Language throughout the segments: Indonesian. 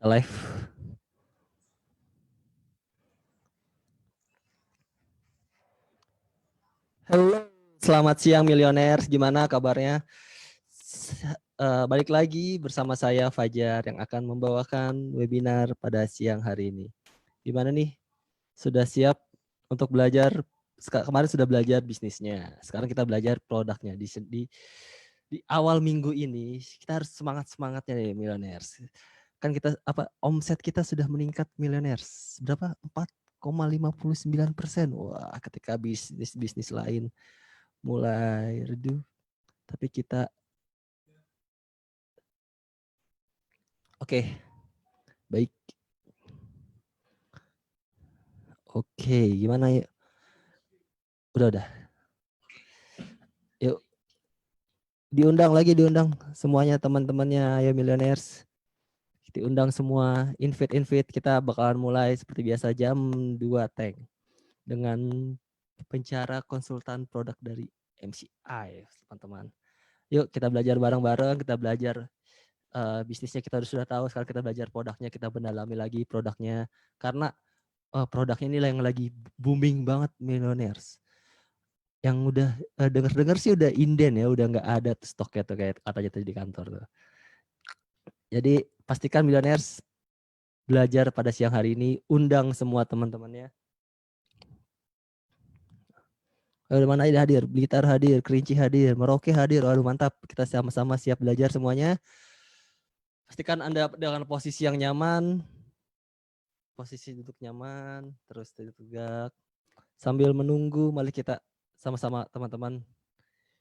Live. Halo, selamat siang milioners. Gimana kabarnya? Balik lagi bersama saya Fajar yang akan membawakan webinar pada siang hari ini. Gimana nih? Sudah siap untuk belajar? Kemarin sudah belajar bisnisnya. Sekarang kita belajar produknya. Di awal minggu ini kita harus semangatnya nih milioners. Kan kita omset kita sudah meningkat milioners. Berapa? 4,59%. Wah, ketika bisnis lain mulai redup, tapi kita oke, baik. Oke, gimana yuk? Udah. Yuk. Diundang semuanya teman-temannya ya millionaires. Diundang semua, invite kita bakalan mulai seperti biasa jam 2 Teng dengan pencara konsultan produk dari MCI, teman-teman. Yuk kita belajar bareng-bareng, kita belajar bisnisnya kita sudah tahu, sekarang kita belajar produknya, kita mendalami lagi produknya karena produknya ini yang lagi booming banget millionaires. Yang udah dengar sih udah inden ya, udah nggak ada stoknya tuh kayak katanya tadi di kantor tuh. Jadi pastikan millionaires belajar pada siang hari ini, undang semua teman-temannya. Aduh, mana aja hadir, Blitar hadir, Kerinci hadir, Merauke hadir. Waduh mantap, kita sama-sama siap belajar semuanya. Pastikan Anda dengan posisi yang nyaman, posisi duduk nyaman, terus tegak. Sambil menunggu, mari kita sama-sama teman-teman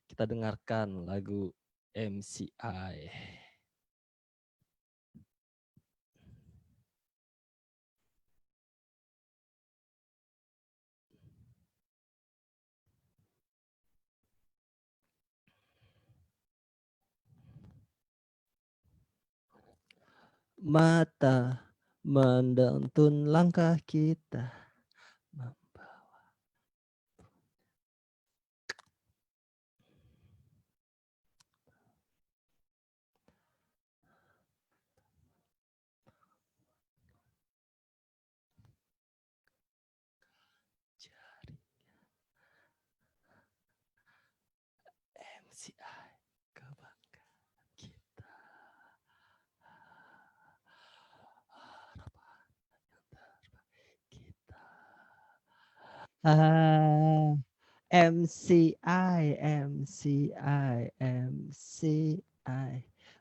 kita dengarkan lagu MCI. Mata menuntun langkah kita membawa. Jari MCI kebanggaan kita. Harapan yang terbaik kita. MCI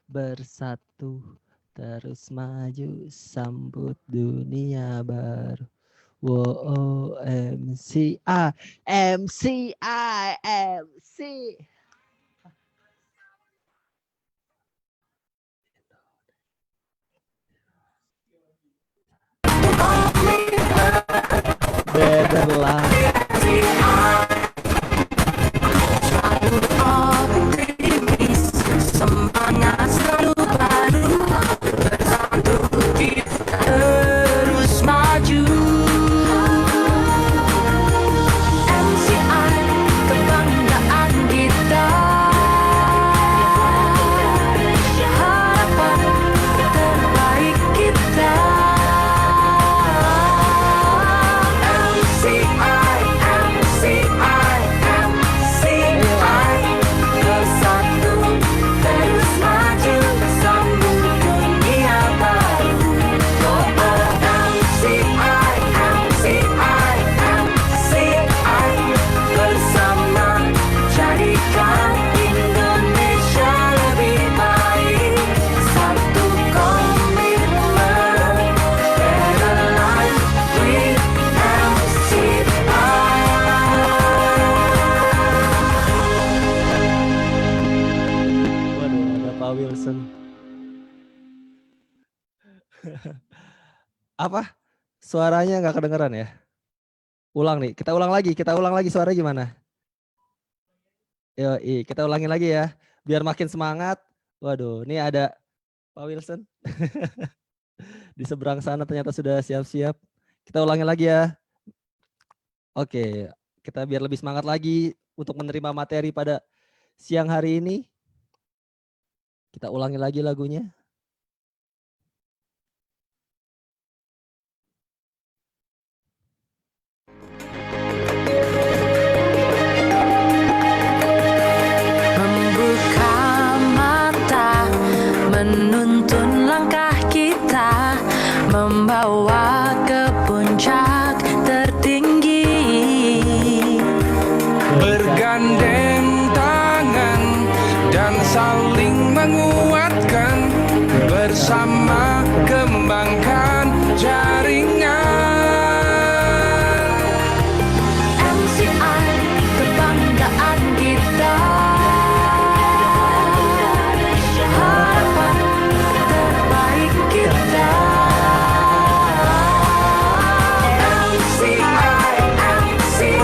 bersatu terus maju sambut dunia baru. Wow, MCI. Better life. Semangat selalu baru bersatu kita terus maju. MCI kebanggaan kita, harapan terbaik kita. Bersatu terus maju sambut dunia baru. Oh MCI bersama jadikan Indonesia lebih baik. Satu komitmen, better life with MCI. Waduh, ada Pak Wilson. Apa? Suaranya nggak kedengeran ya? Kita ulang lagi suaranya gimana? Yoi, kita ulangin lagi ya, biar makin semangat. Waduh, ini ada Pak Wilson. Di seberang sana ternyata sudah siap-siap. Kita ulangin lagi ya. Oke, kita biar lebih semangat lagi untuk menerima materi pada siang hari ini. Kita ulangi lagi lagunya. bergandeng tangan dan saling menguatkan, bersama kembangkan jaringan. MCI kebanggaan kita, harapan terbaik kita. MCI, MCI,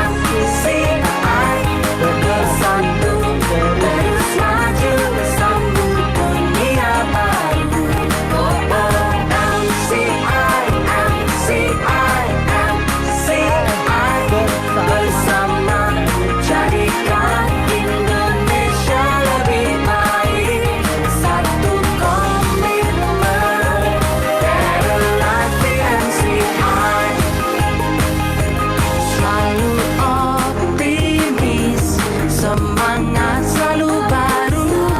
MCI bersatu terus maju, sambung dunia baru. Oh, oh, MCI, MCI, MCI bersama jadikan Indonesia lebih baik. Satu komitmen, better life di MCI. Selalu optimis, semangat selalu baru.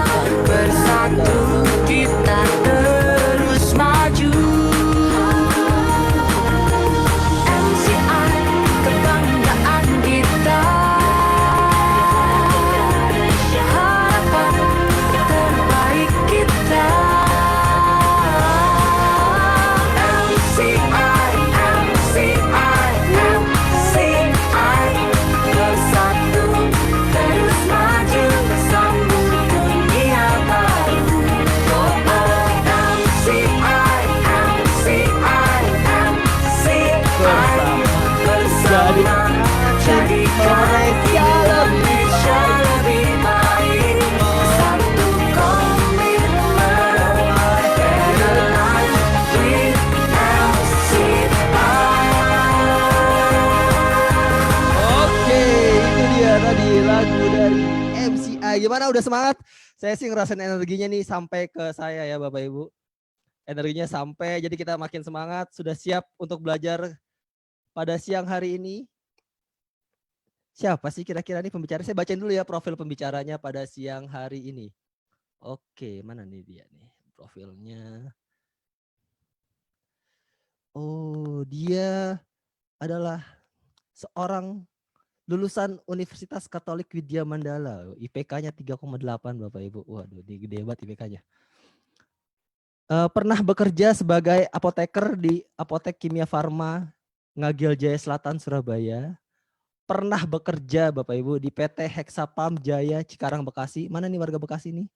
Bersatu kita terus maju. MCI kebanggaan kita, harapan terbaik kita. MCI, MCI, MCI bersatu terus maju, sambung dunia baru. Oh, oh, MCI, MCI, MCI bersama jadikan Indonesia lebih baik. Satu komitmen, better life with MCI. Oke, itu dia tadi lagu dari MCI. Gimana, udah semangat? Saya sih ngerasain energinya nih sampai ke saya ya Bapak Ibu. Energinya sampai, jadi kita makin semangat. Sudah siap untuk belajar pada siang hari ini. Siapa sih kira-kira nih pembicara? Saya bacain dulu ya profil pembicaranya pada siang hari ini. Oke, mana nih dia nih profilnya. Oh, dia adalah seorang lulusan Universitas Katolik Widya Mandala. IPK-nya 3,8 Bapak Ibu. Waduh, ini gede banget IPK-nya. Pernah bekerja sebagai apoteker di Apotek Kimia Farma Ngagel Jaya Selatan, Surabaya. Pernah bekerja Bapak Ibu di PT Hexapam Jaya Cikarang, Bekasi. Mana nih warga Bekasi nih?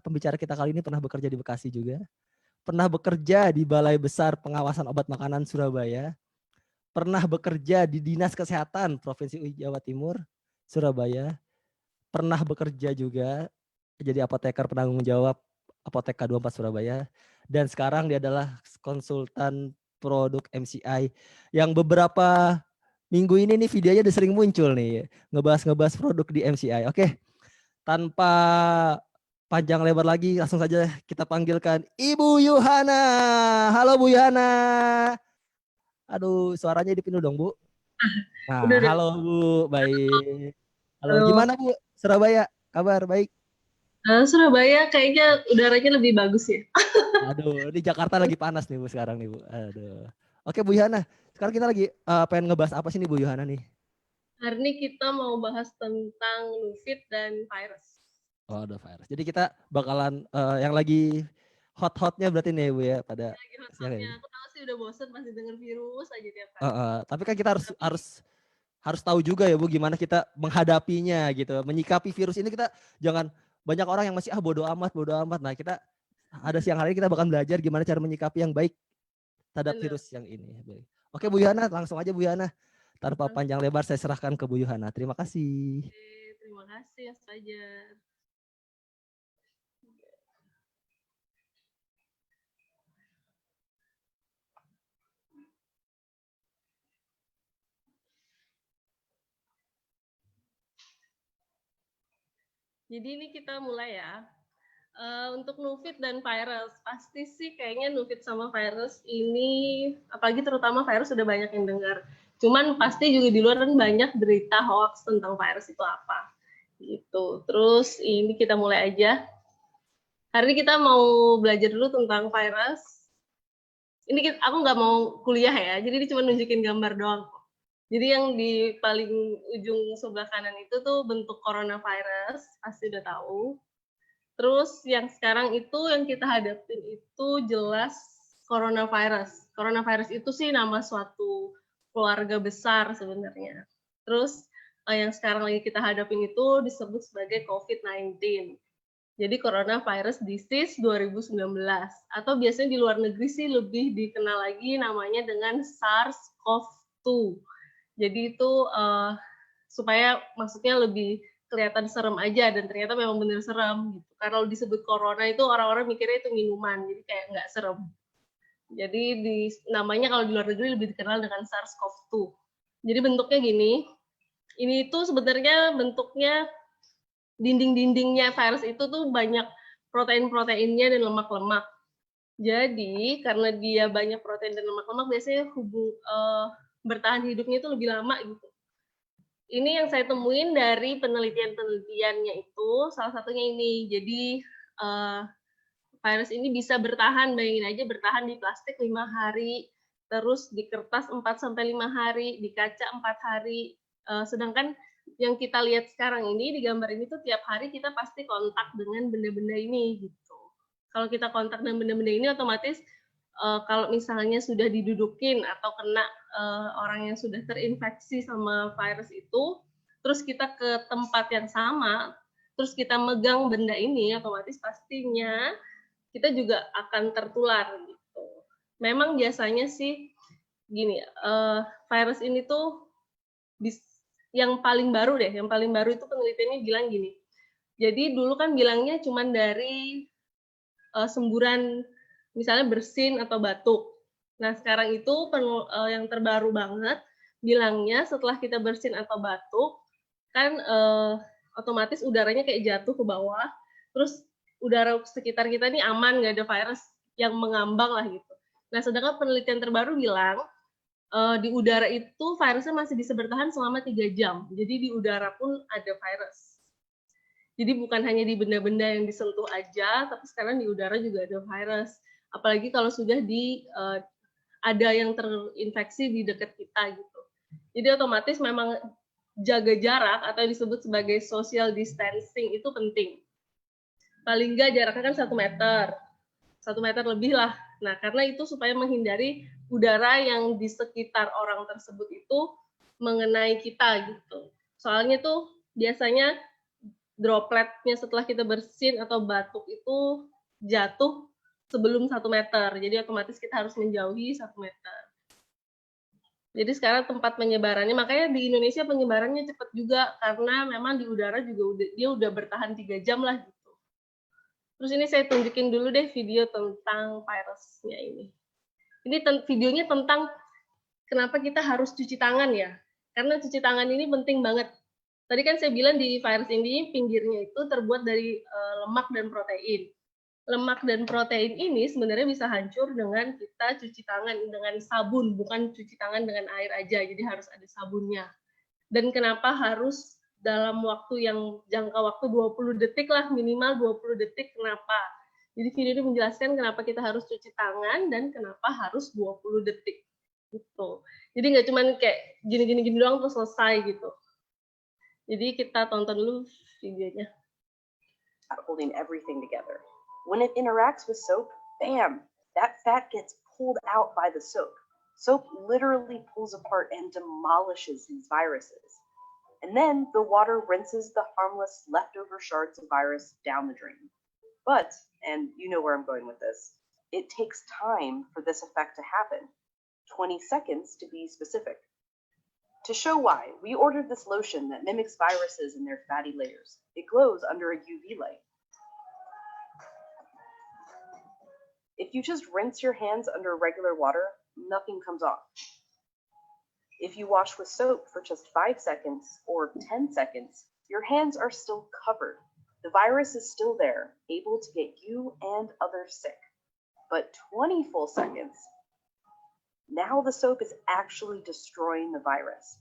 Pembicara kita kali ini pernah bekerja di Bekasi juga. Pernah bekerja di Balai Besar Pengawasan Obat Makanan Surabaya. Pernah bekerja di Dinas Kesehatan Provinsi Jawa Timur, Surabaya. Pernah bekerja juga jadi apoteker penanggung jawab Apotek K24 Surabaya. Dan sekarang dia adalah konsultan produk MCI yang beberapa minggu ini nih videonya udah sering muncul nih, ngebahas produk di MCI. Oke, tanpa panjang lebar lagi, langsung saja kita panggilkan Ibu Yuhana. Halo Bu Yuhana. Aduh, suaranya dipindah dong Bu. Nah, Udah. halo Bu, baik. Halo, Halo. gimana Bu? Surabaya, kabar baik? Surabaya kayaknya udaranya lebih bagus ya. Aduh, di Jakarta lagi panas nih Bu sekarang nih Bu. Aduh. Oke Bu Yuhana, sekarang kita lagi pengen ngebahas apa sih nih Bu Yuhana nih? Hari ini kita mau bahas tentang Nufit dan virus. Oh, ada virus. Jadi kita bakalan yang lagi hot-hotnya berarti nih Bu ya pada Lagi siang hot-hotnya. ini. Aku tahu sih udah bosen pasti denger virus aja tiap hari. Tapi kan kita harus tahu juga ya Bu gimana kita menghadapinya gitu, menyikapi virus ini. Kita jangan, banyak orang yang masih bodo amat. Nah, kita ada siang hari ini kita bakal belajar gimana cara menyikapi yang baik terhadap Bener. virus yang ini. Baik. Oke Bu Yuhana, langsung aja Bu Yuhana. Tanpa panjang lebar saya serahkan ke Bu Yuhana. Terima kasih. Oke, terima kasih Mas Fajar. Jadi ini kita mulai ya. Untuk Nufit dan virus, pasti sih kayaknya Nufit sama virus ini, apalagi terutama virus sudah banyak yang dengar. Cuman pasti juga di luar kan banyak berita hoax tentang virus itu apa. Gitu. Terus ini kita mulai aja. Hari ini kita mau belajar dulu tentang virus. Ini aku nggak mau kuliah ya, jadi ini cuma nunjukin gambar doang. Jadi yang di paling ujung sebelah kanan itu tuh bentuk coronavirus, pasti udah tahu. Terus yang sekarang itu yang kita hadapin itu jelas coronavirus. Coronavirus itu sih nama suatu keluarga besar sebenarnya. Terus yang sekarang lagi kita hadapin itu disebut sebagai COVID-19. Jadi Coronavirus Disease 2019. Atau biasanya di luar negeri sih lebih dikenal lagi namanya dengan SARS-CoV-2. Jadi itu supaya maksudnya lebih kelihatan serem aja, dan ternyata memang benar serem gitu. Kalau disebut corona itu orang-orang mikirnya itu minuman, jadi kayak nggak serem. Jadi namanya kalau di luar negeri lebih dikenal dengan SARS-CoV-2. Jadi bentuknya gini. Ini tuh sebenarnya bentuknya dinding-dindingnya virus itu tuh banyak protein-proteinnya dan lemak-lemak. Jadi karena dia banyak protein dan lemak-lemak, biasanya bertahan hidupnya itu lebih lama gitu. Ini yang saya temuin dari penelitian-penelitiannya itu, salah satunya ini. Jadi virus ini bisa bertahan, bayangin aja bertahan di plastik 5 hari, terus di kertas 4-5 hari, di kaca 4 hari. Sedangkan yang kita lihat sekarang ini, di gambar ini tuh tiap hari kita pasti kontak dengan benda-benda ini gitu. Kalau kita kontak dengan benda-benda ini, otomatis kalau misalnya sudah didudukin atau kena orang yang sudah terinfeksi sama virus itu, terus kita ke tempat yang sama, terus kita megang benda ini, otomatis pastinya kita juga akan tertular gitu. Memang biasanya sih gini, virus ini tuh yang paling baru itu penelitiannya bilang gini. Jadi dulu kan bilangnya cuma dari semburan misalnya bersin atau batuk. Nah, sekarang itu yang terbaru banget bilangnya setelah kita bersin atau batuk, kan otomatis udaranya kayak jatuh ke bawah, terus udara sekitar kita ini aman, nggak ada virus yang mengambang lah gitu. Nah, sedangkan penelitian terbaru bilang di udara itu virusnya masih bisa bertahan selama 3 jam. Jadi di udara pun ada virus. Jadi bukan hanya di benda-benda yang disentuh aja, tapi sekarang di udara juga ada virus. Apalagi kalau sudah ada yang terinfeksi di dekat kita gitu. Jadi otomatis memang jaga jarak atau disebut sebagai social distancing itu penting. Paling nggak jaraknya kan 1 meter. 1 meter lebih lah. Nah, karena itu supaya menghindari udara yang di sekitar orang tersebut itu mengenai kita gitu. Soalnya tuh biasanya dropletnya setelah kita bersin atau batuk itu jatuh sebelum 1 meter. Jadi otomatis kita harus menjauhi 1 meter. Jadi sekarang tempat penyebarannya, makanya di Indonesia penyebarannya cepat juga, karena memang di udara juga dia udah bertahan 3 jam lah gitu. Terus ini saya tunjukin dulu deh video tentang virusnya ini. Ini videonya tentang kenapa kita harus cuci tangan ya. Karena cuci tangan ini penting banget. Tadi kan saya bilang di virus ini pinggirnya itu terbuat dari lemak dan protein. Lemak dan protein ini sebenarnya bisa hancur dengan kita cuci tangan dengan sabun, bukan cuci tangan dengan air aja, jadi harus ada sabunnya. Dan kenapa harus dalam waktu yang jangka waktu 20 detik lah, minimal 20 detik, kenapa? Jadi video ini menjelaskan kenapa kita harus cuci tangan dan kenapa harus 20 detik. Gitu. Jadi nggak cuma kayak gini-gini doang terus selesai gitu. Jadi kita tonton dulu videonya. Holding everything together. When it interacts with soap, bam, that fat gets pulled out by the soap. Soap literally pulls apart and demolishes these viruses. And then the water rinses the harmless leftover shards of virus down the drain. But, and you know where I'm going with this, it takes time for this effect to happen. 20 seconds to be specific. To show why, we ordered this lotion that mimics viruses in their fatty layers. It glows under a UV light. If you just rinse your hands under regular water, nothing comes off. If you wash with soap for just 5 seconds or 10 seconds, your hands are still covered. The virus is still there, able to get you and others sick. But 20 full seconds, now the soap is actually destroying the virus.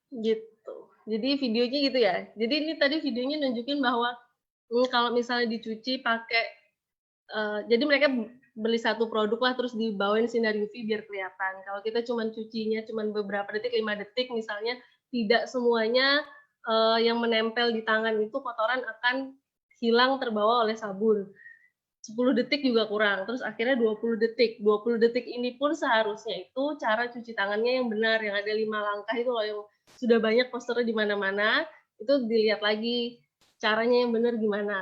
Gitu. Jadi videonya gitu ya. Jadi ini tadi videonya nunjukin bahwa kalau misalnya dicuci pakai, jadi mereka beli satu produk lah terus dibawain sinar UV biar kelihatan. Kalau kita cuman cucinya cuman beberapa detik, 5 detik misalnya, tidak semuanya yang menempel di tangan itu kotoran akan hilang terbawa oleh sabun. 10 detik juga kurang, terus akhirnya 20 detik. 20 detik ini pun seharusnya itu cara cuci tangannya yang benar, yang ada 5 langkah itu loh, yang sudah banyak posternya di mana-mana, itu dilihat lagi caranya yang benar gimana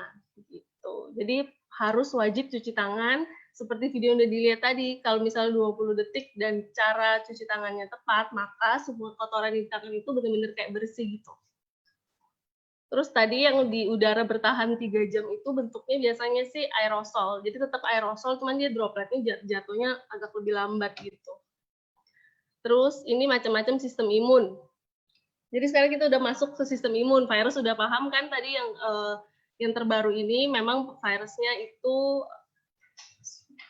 gitu. Jadi harus wajib cuci tangan seperti video yang udah dilihat tadi. Kalau misalnya 20 detik dan cara cuci tangannya tepat, maka semua kotoran di tangan itu benar-benar kayak bersih gitu. Terus tadi yang di udara bertahan 3 jam itu bentuknya biasanya sih aerosol. Jadi tetap aerosol, cuman dia dropletnya jatuhnya agak lebih lambat gitu. Terus ini macam-macam sistem imun. Jadi sekarang kita udah masuk ke sistem imun. Virus sudah paham kan tadi yang terbaru ini memang virusnya itu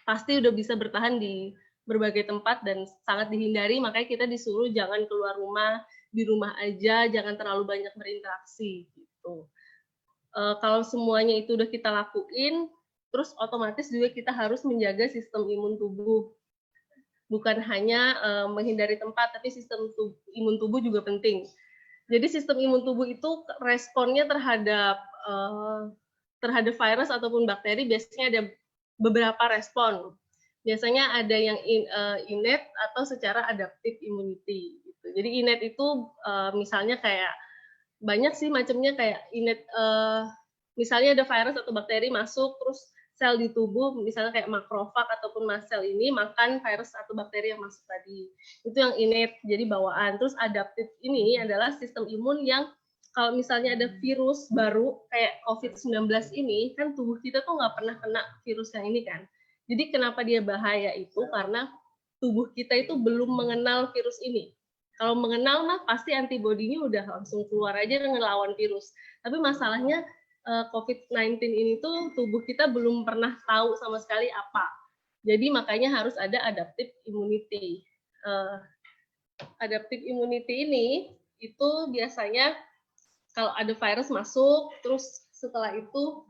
pasti udah bisa bertahan di berbagai tempat dan sangat dihindari, makanya kita disuruh jangan keluar rumah, di rumah aja, jangan terlalu banyak berinteraksi gitu. Kalau semuanya itu udah kita lakuin, terus otomatis juga kita harus menjaga sistem imun tubuh. Bukan hanya menghindari tempat, tapi sistem imun tubuh juga penting. Jadi sistem imun tubuh itu responnya terhadap virus ataupun bakteri biasanya ada beberapa respon. Biasanya ada yang innate atau secara adaptive immunity. Gitu. Jadi innate itu misalnya kayak banyak sih macamnya kayak innate. Misalnya ada virus atau bakteri masuk, terus sel di tubuh, misalnya kayak makrofag ataupun mast cell ini makan virus atau bakteri yang masuk tadi. Itu yang innate, jadi bawaan. Terus adaptive ini adalah sistem imun yang kalau misalnya ada virus baru kayak COVID-19 ini, kan tubuh kita tuh nggak pernah kena virus yang ini kan. Jadi kenapa dia bahaya itu karena tubuh kita itu belum mengenal virus ini. Kalau mengenal mah pasti antibodinya udah langsung keluar aja dengan lawan virus. Tapi masalahnya COVID-19 ini tuh tubuh kita belum pernah tahu sama sekali apa. Jadi makanya harus ada adaptive immunity. Adaptive immunity ini itu biasanya kalau ada virus masuk, terus setelah itu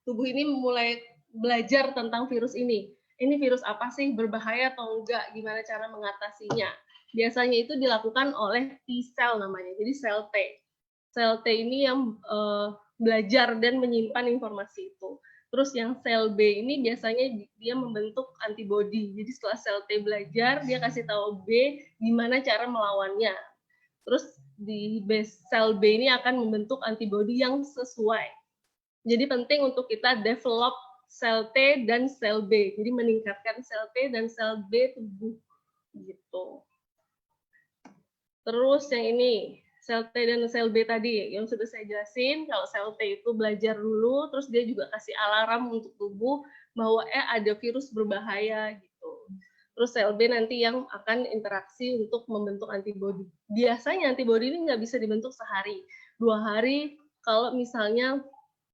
tubuh ini mulai belajar tentang virus ini. Ini virus apa sih, berbahaya atau enggak, gimana cara mengatasinya. Biasanya itu dilakukan oleh T-cell namanya, jadi sel T. Sel T ini yang belajar dan menyimpan informasi itu. Terus yang sel B ini biasanya dia membentuk antibodi. Jadi setelah sel T belajar, dia kasih tahu B gimana cara melawannya. Terus di sel B ini akan membentuk antibodi yang sesuai. Jadi penting untuk kita develop sel T dan sel B. Jadi meningkatkan sel T dan sel B tubuh gitu. Terus yang ini, sel T dan sel B tadi yang sudah saya jelasin, kalau sel T itu belajar dulu, terus dia juga kasih alarm untuk tubuh bahwa ada virus berbahaya gitu. Terus sel B nanti yang akan interaksi untuk membentuk antibodi. Biasanya antibodi ini nggak bisa dibentuk sehari, 2 hari. Kalau misalnya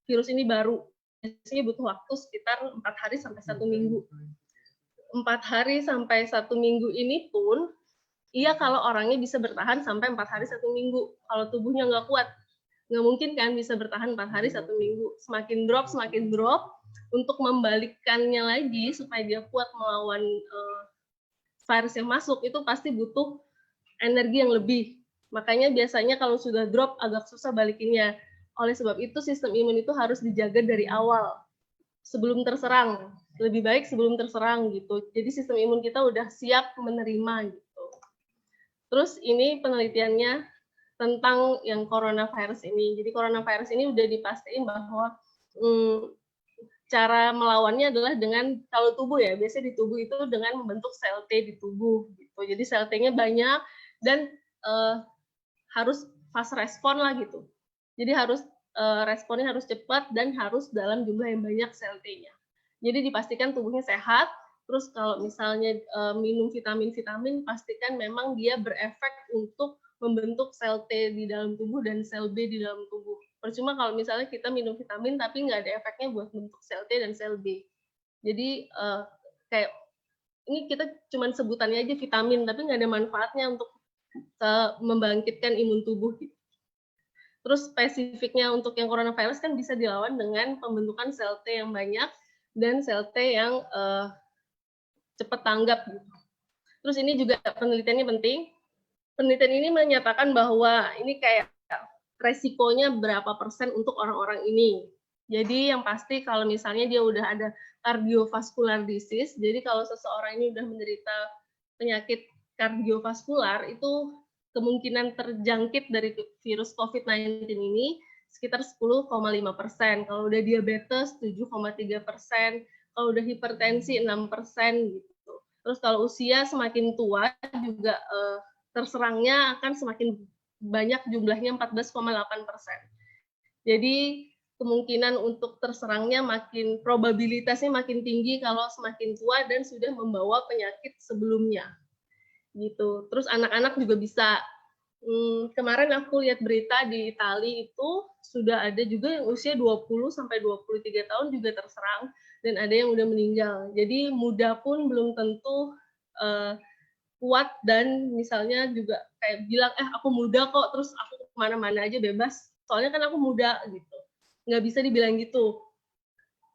virus ini baru, biasanya butuh waktu sekitar 4 hari sampai 1 minggu. 4 hari sampai 1 minggu ini pun, iya kalau orangnya bisa bertahan sampai 4 hari 1 minggu. Kalau tubuhnya nggak kuat, nggak mungkin kan bisa bertahan 4 hari 1 minggu. Semakin drop, untuk membalikkannya lagi supaya dia kuat melawan virus yang masuk, itu pasti butuh energi yang lebih. Makanya biasanya kalau sudah drop agak susah balikinnya. Oleh sebab itu sistem imun itu harus dijaga dari awal, sebelum terserang. Lebih baik sebelum terserang gitu. Jadi sistem imun kita udah siap menerima gitu. Terus ini penelitiannya tentang yang coronavirus ini. Jadi coronavirus ini udah dipastiin bahwa cara melawannya adalah dengan, kalau tubuh ya, biasanya di tubuh itu dengan membentuk sel T di tubuh gitu. Jadi sel T-nya banyak dan harus fast respon lah gitu. Jadi harus responnya harus cepat dan harus dalam jumlah yang banyak sel T-nya. Jadi dipastikan tubuhnya sehat. Terus kalau misalnya minum vitamin-vitamin, pastikan memang dia berefek untuk membentuk sel T di dalam tubuh dan sel B di dalam tubuh. Percuma kalau misalnya kita minum vitamin tapi nggak ada efeknya buat bentuk sel T dan sel B. Jadi kayak ini kita cuma sebutannya aja vitamin, tapi nggak ada manfaatnya untuk membangkitkan imun tubuh. Gitu. Terus spesifiknya untuk yang coronavirus kan bisa dilawan dengan pembentukan sel T yang banyak dan sel T yang cepat tanggap gitu. Terus ini juga penelitiannya penting. Penelitian ini menyatakan bahwa ini kayak resikonya berapa persen untuk orang-orang ini. Jadi yang pasti kalau misalnya dia udah ada cardiovascular disease, jadi kalau seseorang ini udah menderita penyakit kardiovaskular, itu kemungkinan terjangkit dari virus COVID-19 ini sekitar 10,5%. Kalau udah diabetes 7,3%, kalau udah hipertensi 6% gitu. Terus kalau usia semakin tua juga terserangnya akan semakin banyak, jumlahnya 14,8%. Jadi kemungkinan untuk terserangnya probabilitasnya makin tinggi kalau semakin tua dan sudah membawa penyakit sebelumnya. Gitu. Terus anak-anak juga bisa. Kemarin aku lihat berita di Italia itu sudah ada juga yang usia 20 sampai 23 tahun juga terserang dan ada yang udah meninggal. Jadi muda pun belum tentu kuat dan misalnya juga kayak bilang aku muda kok, terus aku kemana-mana aja bebas. Soalnya kan aku muda gitu. Nggak bisa dibilang gitu.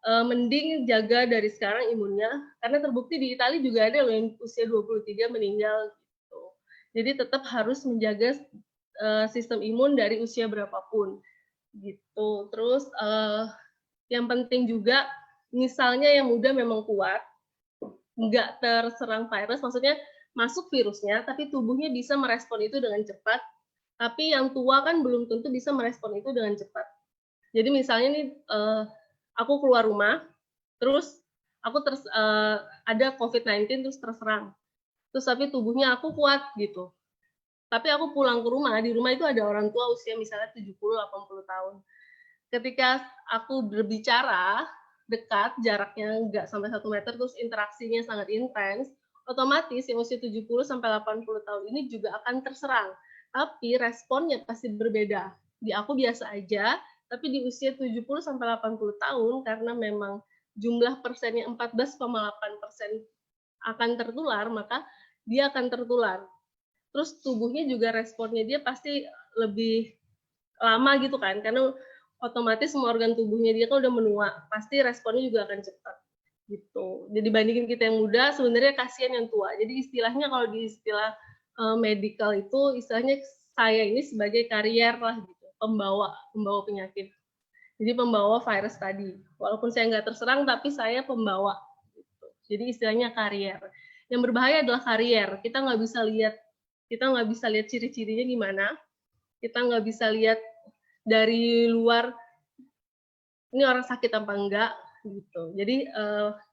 Mending jaga dari sekarang imunnya, karena terbukti di Italia juga ada loh yang usia 23 meninggal gitu. Jadi tetap harus menjaga sistem imun dari usia berapapun gitu. Terus yang penting juga, misalnya yang muda memang kuat, nggak terserang virus, maksudnya masuk virusnya, tapi tubuhnya bisa merespon itu dengan cepat. Tapi yang tua kan belum tentu bisa merespon itu dengan cepat. Jadi misalnya nih, aku keluar rumah, terus aku ada COVID-19 terus terserang. Terus tapi tubuhnya aku kuat gitu. Tapi aku pulang ke rumah, di rumah itu ada orang tua usia misalnya 70-80 tahun. Ketika aku berbicara dekat, jaraknya nggak sampai 1 meter, terus interaksinya sangat intens, otomatis yang usia 70-80 tahun ini juga akan terserang. Tapi responnya pasti berbeda. Di aku biasa aja, tapi di usia 70-80 tahun, karena memang jumlah persennya 14,8% akan tertular, maka dia akan tertular. Terus tubuhnya juga responnya dia pasti lebih lama gitu kan, karena otomatis semua organ tubuhnya dia kan udah menua, pasti responnya juga akan cepat gitu. Jadi bandingin kita yang muda, sebenarnya kasihan yang tua. Jadi istilahnya kalau di istilah medical itu istilahnya saya ini sebagai karier lah gitu, pembawa penyakit. Jadi pembawa virus tadi. Walaupun saya nggak terserang, tapi saya pembawa. Gitu. Jadi istilahnya karier. Yang berbahaya adalah karier. Kita nggak bisa lihat ciri-cirinya gimana. Kita nggak bisa lihat dari luar ini orang sakit apa enggak gitu. Jadi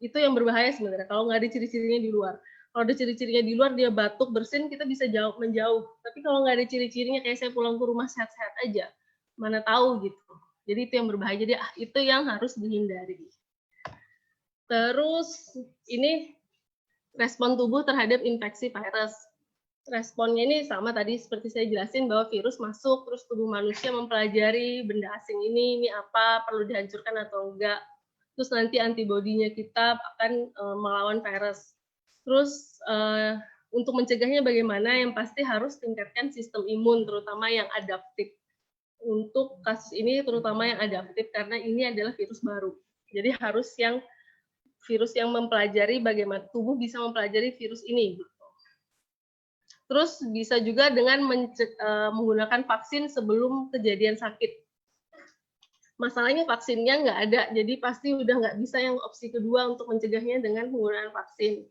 itu yang berbahaya sebenarnya kalau nggak ada ciri-cirinya di luar. Kalau ada ciri-cirinya di luar, dia batuk, bersin, kita bisa menjauh. Tapi kalau nggak ada ciri-cirinya, kayak saya pulang ke rumah sehat-sehat aja, mana tahu gitu. Jadi itu yang berbahaya. Jadi itu yang harus dihindari. Terus ini respon tubuh terhadap infeksi virus. Responnya ini sama tadi seperti saya jelasin, bahwa virus masuk, terus tubuh manusia mempelajari benda asing ini apa, perlu dihancurkan atau enggak. Terus nanti antibodinya kita akan melawan virus. Terus untuk mencegahnya bagaimana? Yang pasti harus tingkatkan sistem imun, terutama yang adaptif. Untuk kasus ini terutama yang adaptif, karena ini adalah virus baru. Jadi harus yang virus yang mempelajari bagaimana tubuh bisa mempelajari virus ini. Terus bisa juga dengan menggunakan vaksin sebelum kejadian sakit. Masalahnya vaksinnya nggak ada, jadi pasti udah nggak bisa yang opsi kedua untuk mencegahnya dengan penggunaan vaksin.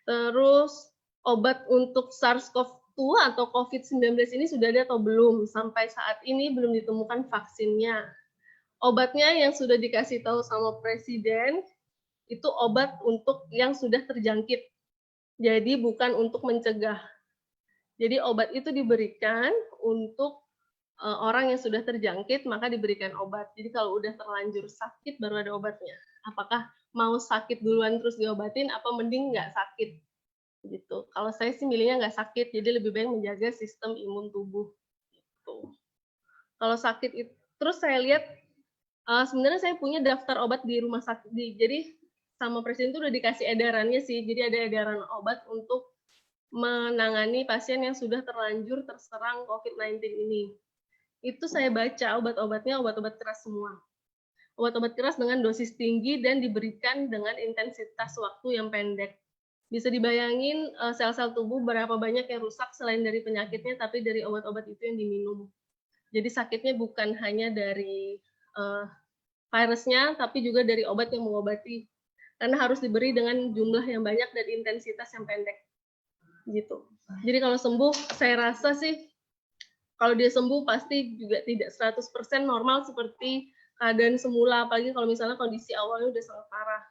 Terus obat untuk SARS-CoV-2 atau COVID-19 ini sudah ada atau belum? Sampai saat ini belum ditemukan vaksinnya. Obatnya yang sudah dikasih tahu sama Presiden itu obat untuk yang sudah terjangkit. Jadi bukan untuk mencegah. Jadi obat itu diberikan untuk orang yang sudah terjangkit, maka diberikan obat. Jadi kalau udah terlanjur sakit baru ada obatnya. Apakah mau sakit duluan terus diobatin, apa mending nggak sakit? Gitu. Kalau saya sih milihnya nggak sakit, jadi lebih baik menjaga sistem imun tubuh. Gitu. Kalau sakit itu, terus saya lihat sebenarnya saya punya daftar obat di rumah sakit. Jadi sama Presiden itu udah dikasih edarannya sih. Jadi ada edaran obat untuk menangani pasien yang sudah terlanjur terserang COVID-19 ini. Itu saya baca obat-obatnya obat-obat keras semua. obat-obat keras dengan dosis tinggi dan diberikan dengan intensitas waktu yang pendek. Bisa dibayangin sel-sel tubuh berapa banyak yang rusak selain dari penyakitnya, tapi dari obat-obat itu yang diminum. Jadi sakitnya bukan hanya dari virusnya, tapi juga dari obat yang mengobati. Karena harus diberi dengan jumlah yang banyak dan intensitas yang pendek. Gitu. Jadi kalau sembuh, saya rasa sih kalau dia sembuh pasti juga tidak 100% normal seperti keadaan semula, apalagi kalau misalnya kondisi awalnya udah sangat parah.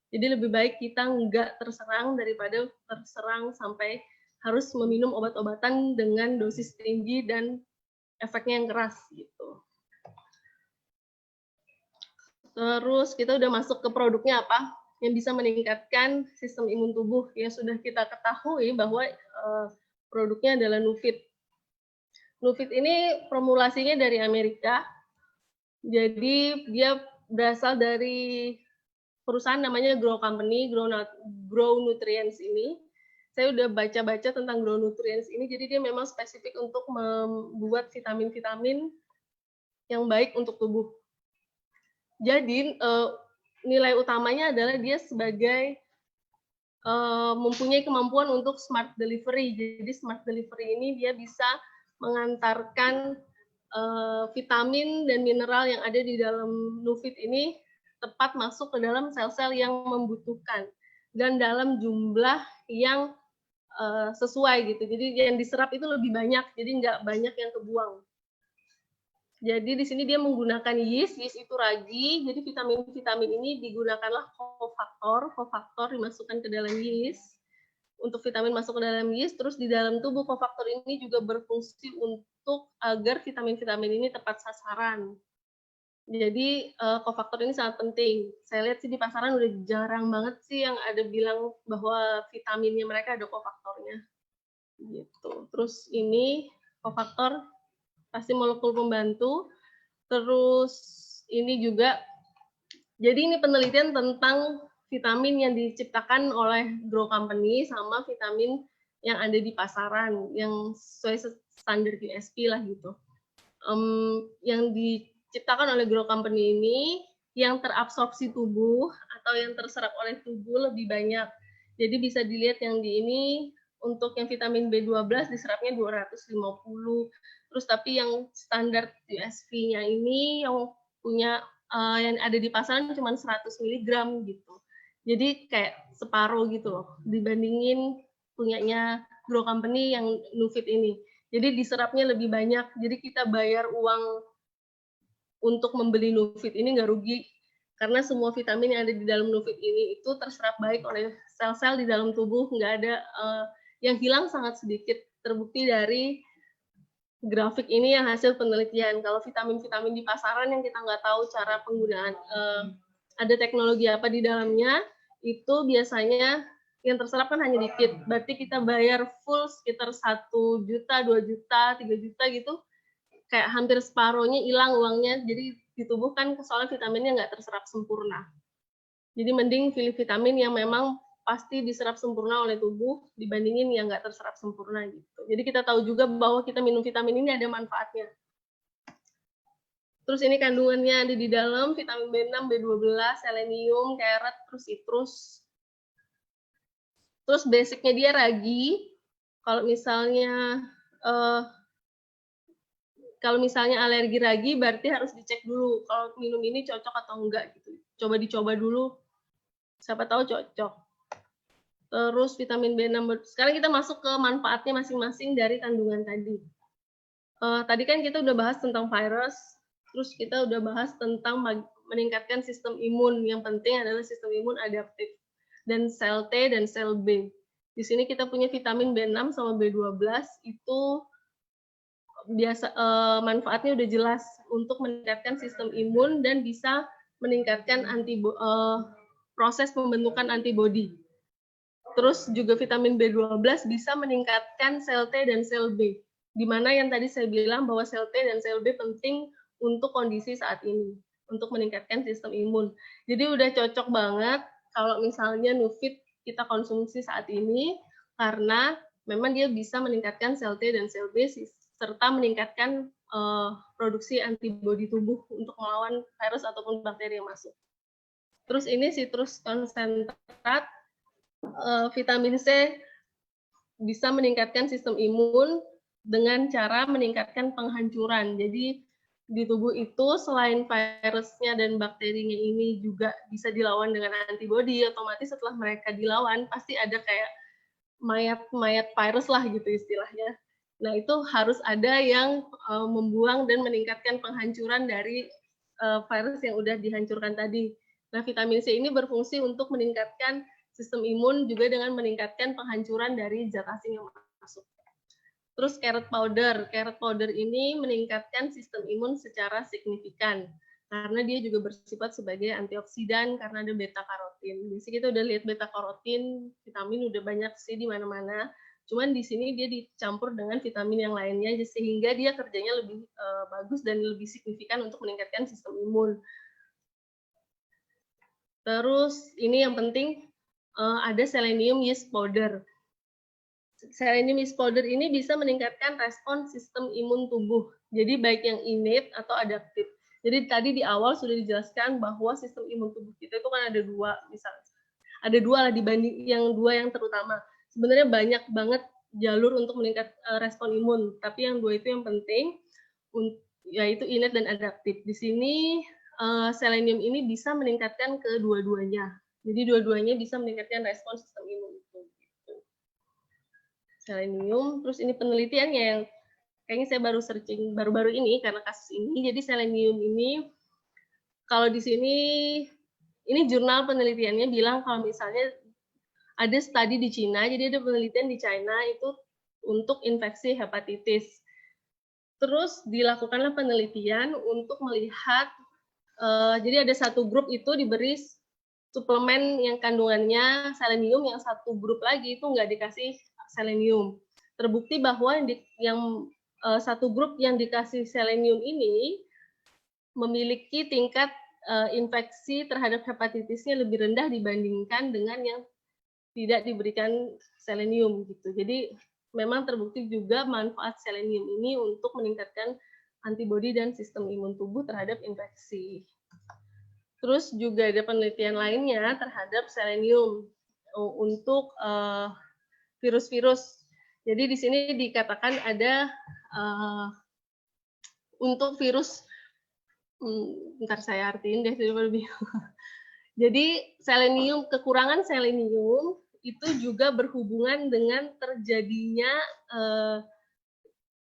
Jadi lebih baik kita nggak terserang daripada terserang sampai harus meminum obat-obatan dengan dosis tinggi dan efeknya yang keras gitu. Terus kita udah masuk ke produknya apa yang bisa meningkatkan sistem imun tubuh. Yang sudah kita ketahui bahwa produknya adalah Nufit. Nufit ini formulasinya dari Amerika. Jadi dia berasal dari perusahaan namanya Grow Company, Grow Nutrients ini. Saya udah baca-baca tentang Grow Nutrients ini, jadi dia memang spesifik untuk membuat vitamin-vitamin yang baik untuk tubuh. Jadi nilai utamanya adalah dia sebagai mempunyai kemampuan untuk smart delivery. Jadi smart delivery ini dia bisa mengantarkan vitamin dan mineral yang ada di dalam Nufit ini tepat masuk ke dalam sel-sel yang membutuhkan dan dalam jumlah yang sesuai gitu. Jadi yang diserap itu lebih banyak, jadi nggak banyak yang kebuang. Jadi di sini dia menggunakan yeast itu ragi. Jadi vitamin-vitamin ini digunakanlah kofaktor. Kofaktor dimasukkan ke dalam yeast. Untuk vitamin masuk ke dalam yeast, terus di dalam tubuh kofaktor ini juga berfungsi untuk agar vitamin-vitamin ini tepat sasaran. Jadi kofaktor ini sangat penting. Saya lihat sih di pasaran udah jarang banget sih yang ada bilang bahwa vitaminnya mereka ada kofaktornya. Gitu. Terus ini kofaktor pasti molekul pembantu. Terus ini juga, jadi ini penelitian tentang vitamin yang diciptakan oleh Grow Company sama vitamin yang ada di pasaran yang sesuai standar GSP lah gitu. Yang diciptakan oleh Grow Company ini yang terabsorpsi tubuh atau yang terserap oleh tubuh lebih banyak. Jadi bisa dilihat yang di ini untuk yang vitamin B12 diserapnya 250. Terus tapi yang standar GSP-nya ini yang punya yang ada di pasaran cuma 100 mg gitu. Jadi kayak separuh gitu loh dibandingin punyanya Grow Company yang Nufit ini. Jadi diserapnya lebih banyak. Jadi kita bayar uang untuk membeli Nufit ini nggak rugi karena semua vitamin yang ada di dalam Nufit ini itu terserap baik oleh sel-sel di dalam tubuh. Nggak ada yang hilang sangat sedikit. Terbukti dari grafik ini yang hasil penelitian. Kalau vitamin-vitamin di pasaran yang kita nggak tahu cara penggunaan, ada teknologi apa di dalamnya, itu biasanya yang terserap kan hanya dikit. Berarti kita bayar full sekitar 1 juta, 2 juta, 3 juta gitu. Kayak hampir separohnya hilang uangnya. Jadi di tubuh kan soalnya vitaminnya nggak terserap sempurna. Jadi mending pilih vitamin yang memang pasti diserap sempurna oleh tubuh dibandingin yang nggak terserap sempurna gitu. Jadi kita tahu juga bahwa kita minum vitamin ini ada manfaatnya. Terus ini kandungannya ada di dalam vitamin B6, B12, selenium, carrot, terus citrus. Terus basicnya dia ragi. Kalau misalnya alergi ragi berarti harus dicek dulu kalau minum ini cocok atau enggak gitu. Coba dicoba dulu. Siapa tahu cocok. Terus vitamin B6. Sekarang kita masuk ke manfaatnya masing-masing dari kandungan tadi. Tadi kan kita udah bahas tentang virus. Terus kita udah bahas tentang meningkatkan sistem imun. Yang penting adalah sistem imun adaptif. Dan sel T dan sel B. Di sini kita punya vitamin B6 sama B12. Itu biasa manfaatnya udah jelas untuk meningkatkan sistem imun dan bisa meningkatkan proses pembentukan antibodi. Terus juga vitamin B12 bisa meningkatkan sel T dan sel B. Di mana yang tadi saya bilang bahwa sel T dan sel B penting untuk kondisi saat ini, untuk meningkatkan sistem imun. Jadi udah cocok banget kalau misalnya Nufit kita konsumsi saat ini, karena memang dia bisa meningkatkan sel T dan sel B, serta meningkatkan produksi antibodi tubuh untuk melawan virus ataupun bakteri yang masuk. Terus ini citrus konsentrat, vitamin C bisa meningkatkan sistem imun dengan cara meningkatkan penghancuran. Jadi di tubuh itu selain virusnya dan bakterinya ini juga bisa dilawan dengan antibodi, otomatis setelah mereka dilawan pasti ada kayak mayat-mayat virus lah gitu istilahnya. Nah itu harus ada yang membuang dan meningkatkan penghancuran dari virus yang udah dihancurkan tadi. Nah vitamin C ini berfungsi untuk meningkatkan sistem imun juga dengan meningkatkan penghancuran dari zat asing yang masuk. Terus carrot powder ini meningkatkan sistem imun secara signifikan karena dia juga bersifat sebagai antioksidan karena ada beta karotin. Di sini kita udah lihat beta karotin, vitamin udah banyak sih di mana-mana. Cuman di sini dia dicampur dengan vitamin yang lainnya sehingga dia kerjanya lebih bagus dan lebih signifikan untuk meningkatkan sistem imun. Terus ini yang penting ada selenium yeast powder. Selenium yeast powder ini bisa meningkatkan respon sistem imun tubuh. Jadi baik yang innate atau adaptif. Jadi tadi di awal sudah dijelaskan bahwa sistem imun tubuh kita itu kan ada dua, misalnya. Ada dua lah dibanding dua yang terutama. Sebenarnya banyak banget jalur untuk meningkat respon imun, tapi yang dua itu yang penting, yaitu innate dan adaptif. Di sini selenium ini bisa meningkatkan kedua-duanya. Jadi dua-duanya bisa meningkatkan respon sistem imun itu. Selenium, terus ini penelitiannya yang kayaknya saya baru searching baru-baru ini karena kasus ini. Jadi selenium ini kalau di sini ini jurnal penelitiannya bilang kalau misalnya ada studi di Cina, jadi ada penelitian di China itu untuk infeksi hepatitis. Terus dilakukanlah penelitian untuk melihat jadi ada satu grup itu diberi suplemen yang kandungannya selenium, yang satu grup lagi itu nggak dikasih selenium. Terbukti bahwa yang satu grup yang dikasih selenium ini memiliki tingkat infeksi terhadap hepatitisnya lebih rendah dibandingkan dengan yang tidak diberikan selenium gitu. Jadi memang terbukti juga manfaat selenium ini untuk meningkatkan antibodi dan sistem imun tubuh terhadap infeksi. Terus juga ada penelitian lainnya terhadap selenium untuk virus-virus. Jadi di sini dikatakan ada untuk virus, ntar saya artiin deh lebih. Jadi selenium, kekurangan selenium itu juga berhubungan dengan terjadinya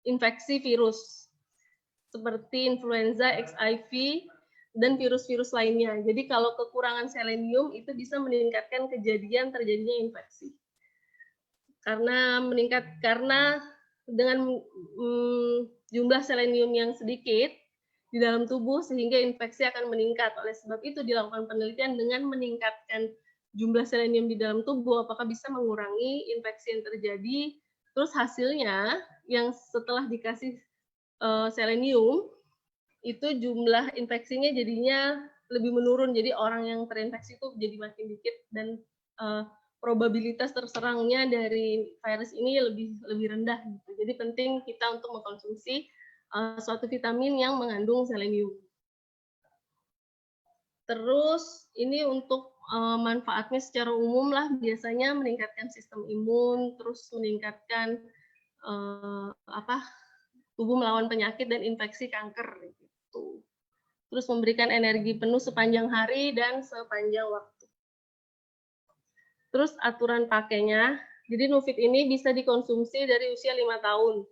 infeksi virus seperti influenza, XIV, dan virus-virus lainnya. Jadi kalau kekurangan selenium itu bisa meningkatkan kejadian terjadinya infeksi. Karena dengan jumlah selenium yang sedikit di dalam tubuh sehingga infeksi akan meningkat. Oleh sebab itu dilakukan penelitian dengan meningkatkan jumlah selenium di dalam tubuh apakah bisa mengurangi infeksi yang terjadi. Terus hasilnya yang setelah dikasih selenium itu jumlah infeksinya jadinya lebih menurun. Jadi orang yang terinfeksi itu jadi makin dikit dan probabilitas terserangnya dari virus ini lebih rendah gitu. Jadi penting kita untuk mengkonsumsi suatu vitamin yang mengandung selenium. Terus ini untuk manfaatnya secara umum lah, biasanya meningkatkan sistem imun, terus meningkatkan tubuh melawan penyakit dan infeksi kanker gitu. Terus memberikan energi penuh sepanjang hari dan sepanjang waktu. Terus aturan pakainya, jadi Nufit ini bisa dikonsumsi dari usia 5 tahun.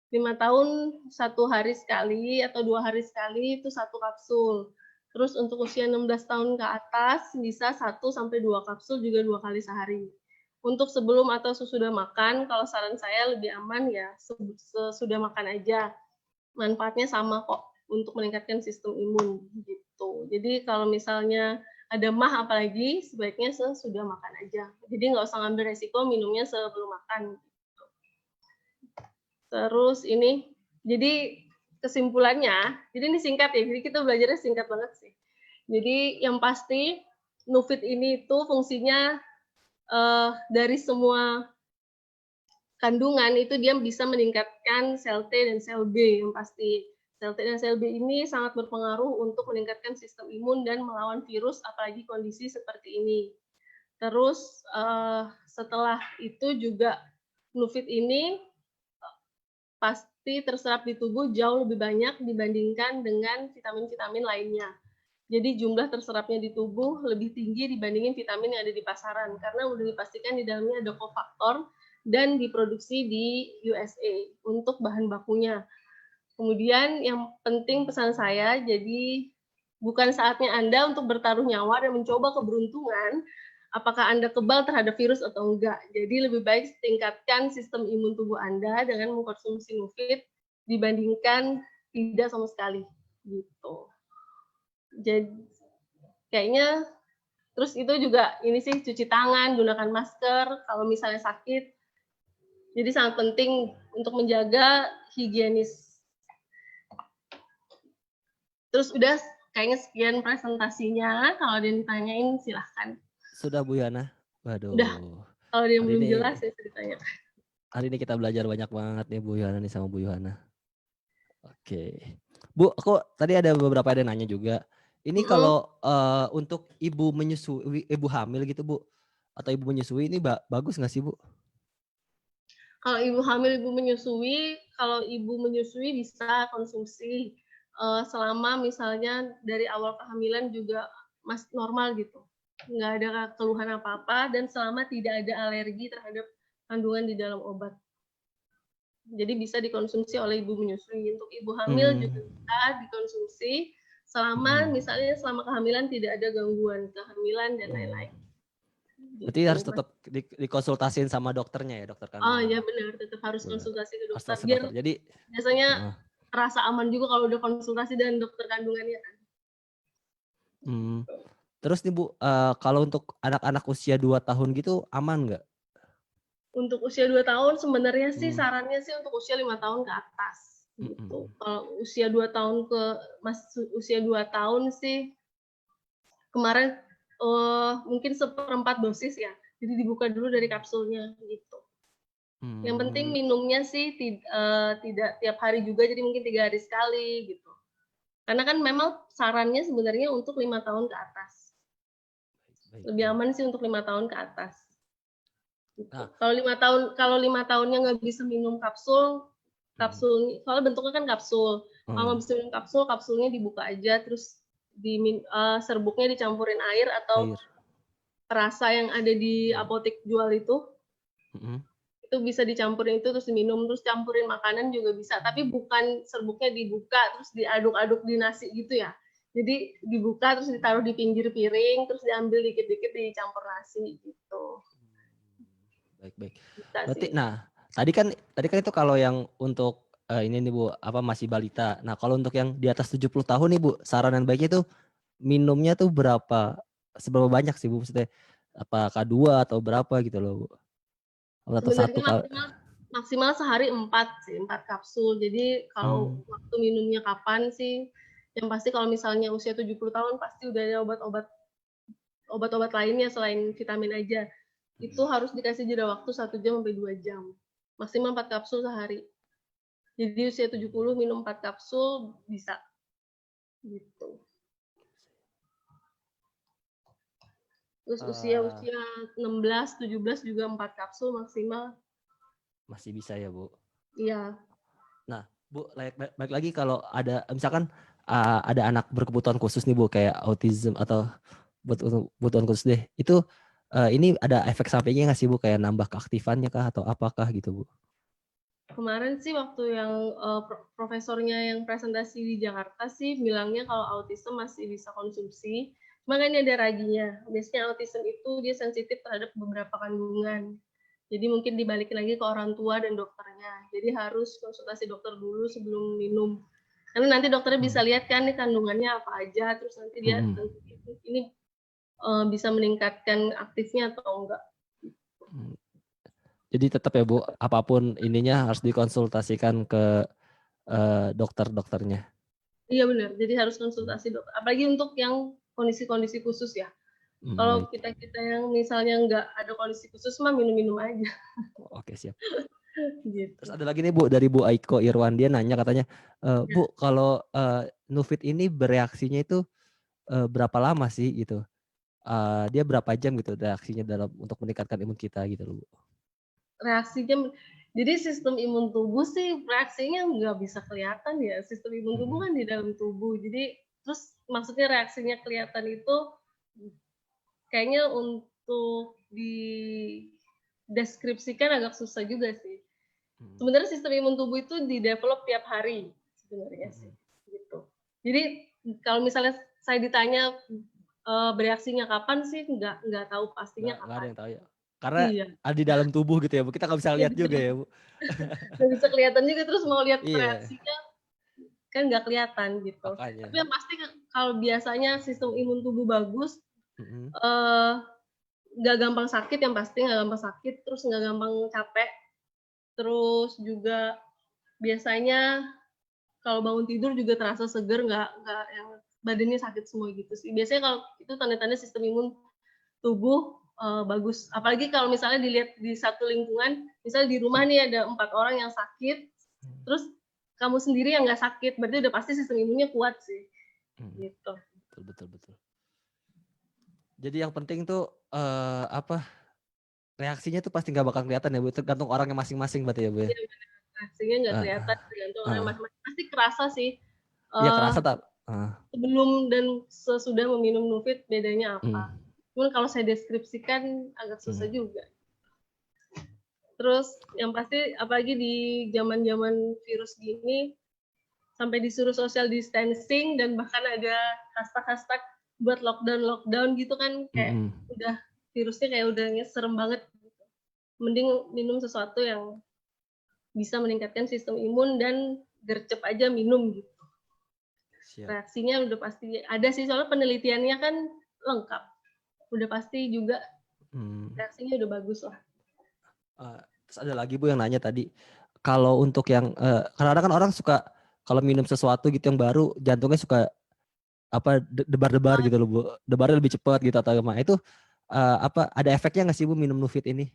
5 tahun 1 hari sekali atau 2 hari sekali itu 1 kapsul. Terus untuk usia 16 tahun ke atas bisa 1 sampai 2 kapsul juga 2 kali sehari. Untuk sebelum atau sesudah makan, kalau saran saya lebih aman ya sesudah makan aja. Manfaatnya sama kok untuk meningkatkan sistem imun gitu. Jadi kalau misalnya ada mah apalagi sebaiknya sesudah makan aja. Jadi nggak usah ngambil resiko minumnya sebelum makan. Gitu. Terus ini, jadi kesimpulannya, jadi ini singkat ya, jadi kita belajarnya singkat banget sih. Jadi yang pasti Nufit ini itu fungsinya dari semua kandungan itu dia bisa meningkatkan sel T dan sel B yang pasti. Sel T dan sel B ini sangat berpengaruh untuk meningkatkan sistem imun dan melawan virus, apalagi kondisi seperti ini. Terus setelah itu juga Nufit ini pasti terserap di tubuh jauh lebih banyak dibandingkan dengan vitamin-vitamin lainnya. Jadi jumlah terserapnya di tubuh lebih tinggi dibandingin vitamin yang ada di pasaran karena udah dipastikan di dalamnya ada kofaktor dan diproduksi di USA untuk bahan bakunya. Kemudian yang penting pesan saya, jadi bukan saatnya Anda untuk bertaruh nyawa dan mencoba keberuntungan apakah Anda kebal terhadap virus atau enggak. Jadi lebih baik tingkatkan sistem imun tubuh Anda dengan mengkonsumsi Nufit dibandingkan tidak sama sekali gitu. Jadi kayaknya terus itu juga ini sih cuci tangan, gunakan masker kalau misalnya sakit. Jadi sangat penting untuk menjaga higienis. Terus udah kayaknya sekian presentasinya. Kalau ada yang ditanyain silahkan. Sudah Bu Yana? Waduh. Udah. Kalau dia Hari belum ini- jelas ya ceritanya. Hari ini kita belajar banyak banget nih Bu Yohana nih sama Bu Yohana. Oke. Bu, aku tadi ada beberapa yang nanya juga. Ini kalau untuk ibu menyusui, ibu hamil gitu Bu, atau ibu menyusui ini bagus nggak sih Bu? Kalau ibu hamil, ibu menyusui, kalau ibu menyusui bisa konsumsi selama misalnya dari awal kehamilan juga masih normal gitu. Nggak ada keluhan apa-apa dan selama tidak ada alergi terhadap kandungan di dalam obat. Jadi bisa dikonsumsi oleh ibu menyusui. Untuk ibu hamil juga bisa dikonsumsi selama misalnya selama kehamilan tidak ada gangguan kehamilan dan lain-lain. Berarti harus tetap dikonsultasiin sama dokternya ya, dokter kandungan. Oh ya benar, tetap harus Benar. konsultasi ke dokter. Konsultasi Biar dokter. Jadi biasanya rasa aman juga kalau udah konsultasi dengan dokter kandungannya kan. Terus nih Bu, kalau untuk anak-anak usia 2 tahun gitu aman nggak? Untuk usia 2 tahun sebenarnya sih sarannya sih untuk usia 5 tahun ke atas gitu. Kalau usia 2 tahun ke usia 2 tahun sih kemarin mungkin 1/4 dosis ya. Jadi dibuka dulu dari kapsulnya gitu. Yang penting minumnya sih tidak tiap hari juga, jadi mungkin 3 hari sekali gitu. Karena kan memang sarannya sebenarnya untuk 5 tahun ke atas. Lebih aman sih untuk 5 tahun ke atas. Gitu. Nah. Kalau 5 tahunnya nggak bisa minum kapsul soalnya bentuknya kan kapsul. Kalau nggak bisa minum kapsul, kapsulnya dibuka aja terus serbuknya dicampurin air atau perasa yang ada di apotek jual itu. Itu bisa dicampurin itu terus diminum, terus campurin makanan juga bisa. Tapi bukan serbuknya dibuka terus diaduk-aduk di nasi gitu ya. Jadi dibuka terus ditaruh di pinggir piring, terus diambil dikit-dikit dicampur nasi gitu. Baik. Bisa Berarti sih. nah, tadi kan itu kalau yang untuk ini nih Bu, masih balita. Nah, kalau untuk yang di atas 70 tahun nih Bu, saran yang baiknya tuh minumnya tuh seberapa banyak sih Bu? Maksudnya apakah 2 atau berapa gitu loh Bu? Atau 1 kali? Maksimal sehari 4 kapsul. Jadi kalau waktu minumnya kapan sih? Yang pasti kalau misalnya usia 70 tahun pasti udah ada obat-obat lainnya selain vitamin aja. Itu harus dikasih jeda waktu 1 jam sampai 2 jam. Maksimal 4 kapsul sehari. Jadi usia 70 minum 4 kapsul bisa. Gitu. Terus usia 16, 17 juga 4 kapsul maksimal. Masih bisa ya Bu? Iya. Nah Bu, balik lagi kalau ada misalkan ada anak berkebutuhan khusus nih Bu, kayak autism atau kebutuhan khusus deh. Itu ini ada efek sampingnya nggak sih Bu, kayak nambah keaktifannya kah atau apakah gitu Bu? Kemarin sih waktu yang profesornya yang presentasi di Jakarta sih bilangnya kalau autism masih bisa konsumsi, cuma kan ini ada raginya. Biasanya autism itu dia sensitif terhadap beberapa kandungan. Jadi mungkin dibalikin lagi ke orang tua dan dokternya. Jadi harus konsultasi dokter dulu sebelum minum. Karena nanti dokternya bisa lihat kan nih kandungannya apa aja, terus nanti dia ini bisa meningkatkan aktifnya atau enggak. Jadi tetap ya Bu, apapun ininya harus dikonsultasikan ke dokternya. Iya benar, jadi harus konsultasi dokter. Apalagi untuk yang kondisi-kondisi khusus ya. Kalau kita yang misalnya nggak ada kondisi khusus mah minum-minum aja. Oke siap. Gitu. Terus ada lagi nih Bu dari Bu Aiko Irwan, dia nanya katanya, Bu kalau Nufit ini bereaksinya itu berapa lama sih gitu? Dia berapa jam gitu reaksinya dalam untuk meningkatkan imun kita gitu loh Bu? Reaksinya, jadi sistem imun tubuh sih reaksinya nggak bisa kelihatan ya. Sistem imun tubuh kan di dalam tubuh. Jadi terus maksudnya reaksinya kelihatan itu kayaknya untuk dideskripsikan agak susah juga sih. Sebenarnya sistem imun tubuh itu di-develop tiap hari sebenarnya sih. Gitu. Jadi kalau misalnya saya ditanya bereaksinya kapan sih, nggak tahu pastinya Nggak ada kapan. yang tahu ya. Karena Iya. ada di dalam tubuh gitu ya Bu. Kita nggak bisa lihat juga ya Bu. Nggak bisa kelihatan juga, terus mau lihat Iya, reaksinya kan nggak kelihatan gitu. makanya. Tapi yang pasti kalau biasanya sistem imun tubuh bagus, Mm-mm. nggak gampang sakit, yang pasti nggak gampang sakit, terus nggak gampang capek, terus juga biasanya kalau bangun tidur juga terasa seger, nggak yang badannya sakit semua gitu sih. Biasanya kalau itu tanda-tanda sistem imun tubuh bagus. Apalagi kalau misalnya dilihat di satu lingkungan, misalnya di rumah nih ada 4 orang yang sakit, terus kamu sendiri yang nggak sakit, berarti udah pasti sistem imunnya kuat sih. Gitu. Betul. Jadi yang penting tuh reaksinya tuh pasti nggak bakal kelihatan ya Bu. Tergantung orangnya masing-masing berarti ya Bu ya. Reaksinya nggak Ah, kelihatan, tergantung orang ah. masing-masing. Pasti kerasa sih. Iya kerasa tak? Sebelum dan sesudah meminum Nufit bedanya Hmm. apa? Cuman kalau saya deskripsikan agak susah juga. Terus yang pasti apalagi di zaman-zaman virus gini sampai disuruh social distancing dan bahkan ada hashtag buat lockdown gitu kan, kayak udah virusnya kayak udah serem banget gitu. Mending minum sesuatu yang bisa meningkatkan sistem imun dan gercep aja minum gitu. Siap. Reaksinya udah pasti ada sih, soalnya penelitiannya kan lengkap. Udah pasti juga reaksinya udah bagus lah. Terus ada lagi Bu yang nanya tadi, kalau untuk yang kadang-kadang kan orang suka kalau minum sesuatu gitu yang baru jantungnya suka debar-debar gitu loh Bu, debarnya lebih cepat gitu atau gimana, itu ada efeknya nggak sih Bu minum Nufit ini?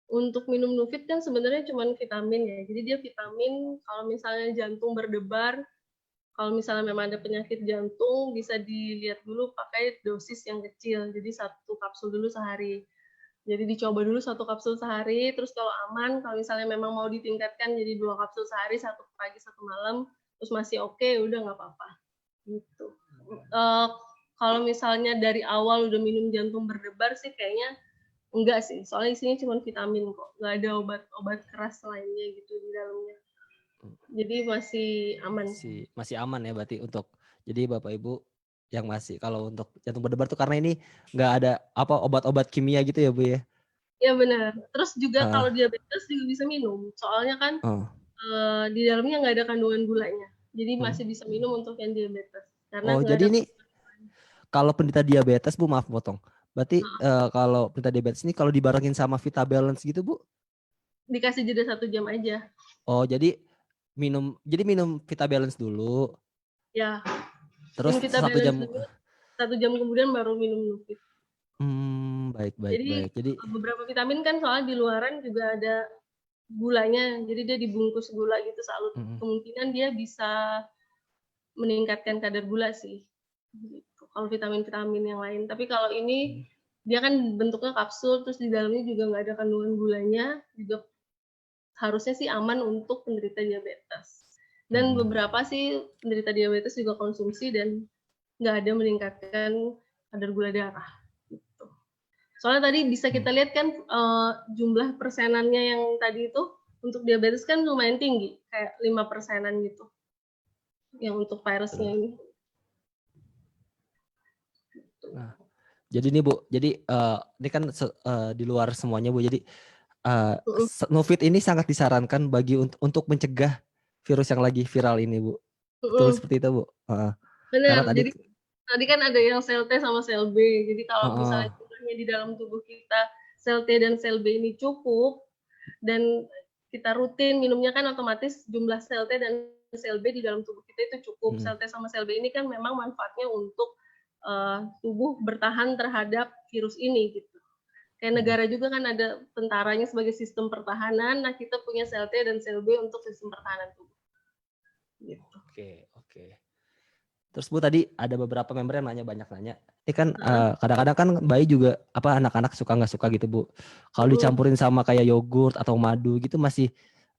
Untuk minum Nufit kan sebenarnya cuma vitamin ya, jadi dia vitamin kalau misalnya jantung berdebar, kalau misalnya memang ada penyakit jantung bisa dilihat dulu pakai dosis yang kecil, jadi 1 kapsul dulu sehari. Jadi dicoba dulu 1 kapsul sehari, terus kalau aman, kalau misalnya memang mau ditingkatkan jadi 2 kapsul sehari, 1 pagi 1 malam, terus masih oke, udah nggak apa-apa. Gitu. Kalau misalnya dari awal udah minum jantung berdebar sih kayaknya enggak sih, soalnya isinya cuma vitamin kok, nggak ada obat-obat keras lainnya gitu di dalamnya. Jadi masih aman. Masih aman ya berarti untuk, jadi Bapak Ibu yang masih kalau untuk jantung berdebar tuh karena ini nggak ada obat-obat kimia gitu ya Bu ya? Iya benar. Terus juga kalau diabetes juga bisa minum, soalnya kan di dalamnya nggak ada kandungan gulanya, jadi masih bisa minum untuk yang diabetes. Karena nggak jadi ada. ini kalau penderita diabetes Bu, maaf potong. Berarti kalau penderita diabetes ini kalau dibarengin sama Vitabalance gitu Bu? Dikasih jeda 1 jam aja. Oh jadi minum Vitabalance dulu. Ya. Terus Minum 1 jam. dulu, 1 jam kemudian baru minum Nufit. Baik. Jadi beberapa vitamin kan soalnya di luaran juga ada gulanya, jadi dia dibungkus gula gitu, kemungkinan dia bisa meningkatkan kadar gula sih. Gitu. Kalau vitamin-vitamin yang lain. Tapi kalau ini dia kan bentuknya kapsul, terus di dalamnya juga nggak ada kandungan gulanya, juga harusnya sih aman untuk penderita diabetes. Dan beberapa sih penderita diabetes juga konsumsi dan nggak ada meningkatkan kadar gula darah. Gitu. Soalnya tadi bisa kita lihat kan jumlah persenannya yang tadi itu untuk diabetes kan lumayan tinggi, kayak 5%-an gitu. Yang untuk virusnya ini. Nah, jadi nih Bu, jadi ini kan di luar semuanya Bu, jadi Nufit ini sangat disarankan bagi untuk mencegah virus yang lagi viral ini Bu. Betul seperti itu Bu. Benar, jadi tadi kan ada yang sel T sama sel B, jadi kalau misalnya jumlahnya di dalam tubuh kita sel T dan sel B ini cukup, dan kita rutin minumnya kan otomatis jumlah sel T dan sel B di dalam tubuh kita itu cukup. Sel T sama sel B ini kan memang manfaatnya untuk tubuh bertahan terhadap virus ini gitu. Kayak negara juga kan ada tentaranya sebagai sistem pertahanan. Nah, kita punya sel T dan sel B untuk sistem pertahanan tubuh. Gitu. Oke. Terus Bu tadi ada beberapa member yang banyak nanya. Ini kan kadang-kadang kan bayi juga anak-anak suka nggak suka gitu Bu. Kalau dicampurin sama kayak yogurt atau madu gitu masih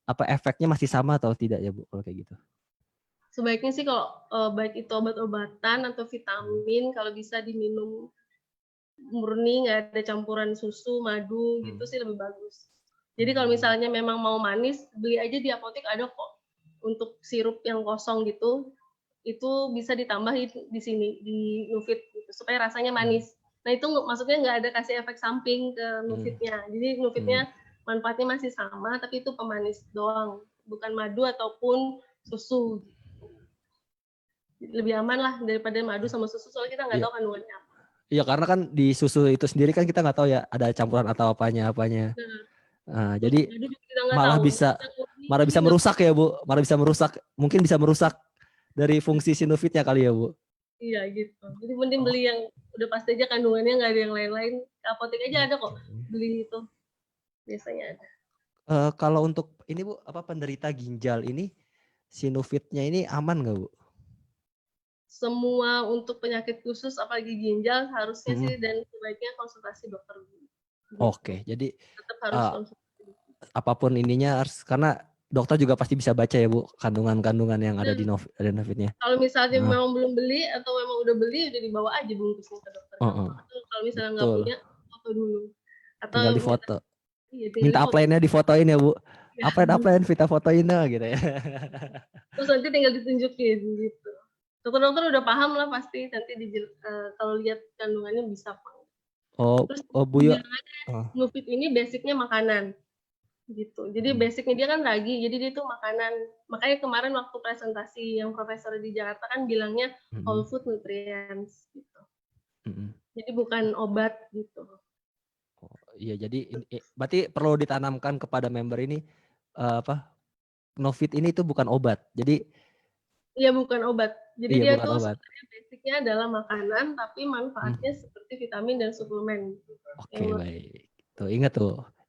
efeknya masih sama atau tidak ya Bu kalau kayak gitu? Sebaiknya sih kalau baik itu obat-obatan atau vitamin kalau bisa diminum murni, nggak ada campuran susu, madu gitu sih lebih bagus. Jadi kalau misalnya memang mau manis, beli aja di apotek ada kok untuk sirup yang kosong gitu. Itu bisa ditambahin di sini di Nufit gitu, supaya rasanya manis. Nah itu maksudnya nggak ada kasih efek samping ke Nufitnya. Jadi Nufitnya manfaatnya masih sama, tapi itu pemanis doang, bukan madu ataupun susu. Lebih aman lah daripada madu sama susu, soalnya kita nggak tahu kandungannya apa. Iya karena kan di susu itu sendiri kan kita nggak tahu ya ada campuran atau apanya. Nah, jadi Madu juga kita nggak malah tahu. bisa merusak ya Bu, mungkin bisa merusak dari fungsi si Nufitnya kali ya Bu. Iya gitu. Jadi mending beli yang udah pasti aja kandungannya, nggak ada yang lain-lain. Ke apotek aja ada kok beli itu. Biasanya ada. Kalau untuk ini Bu, penderita ginjal ini si Nufitnya ini aman nggak Bu? Semua untuk penyakit khusus apalagi ginjal harusnya sih dan sebaiknya konsultasi dokter dulu. Oke, jadi Tetap harus konsultasi. apapun ininya harus karena dokter juga pasti bisa baca ya Bu kandungan-kandungan yang ada di Nufitnya. Kalau misalnya memang belum beli atau memang udah beli udah dibawa aja bungkusnya ke dokter. Atau kalau misalnya nggak punya foto dulu. Atau tinggal di foto. Iya, Minta upline-nya difotoin ya Bu. Upline Vita fotoin gitu ya. Terus nanti tinggal ditunjukin gitu. Dokter-dokter udah paham lah pasti nanti kalau lihat kandungannya bisa apa. Terus Bu ya. Nufit ini basicnya makanan gitu. Jadi basicnya dia kan ragi, jadi dia tuh makanan. Makanya kemarin waktu presentasi yang profesor di Jakarta kan bilangnya whole food nutrients gitu. Jadi bukan obat gitu. Iya, jadi berarti perlu ditanamkan kepada member ini Nufit ini tuh bukan obat. Jadi iya bukan obat. Jadi dia tuh sebenarnya basicnya adalah makanan tapi manfaatnya seperti vitamin dan suplemen. Oke, baik. Tuh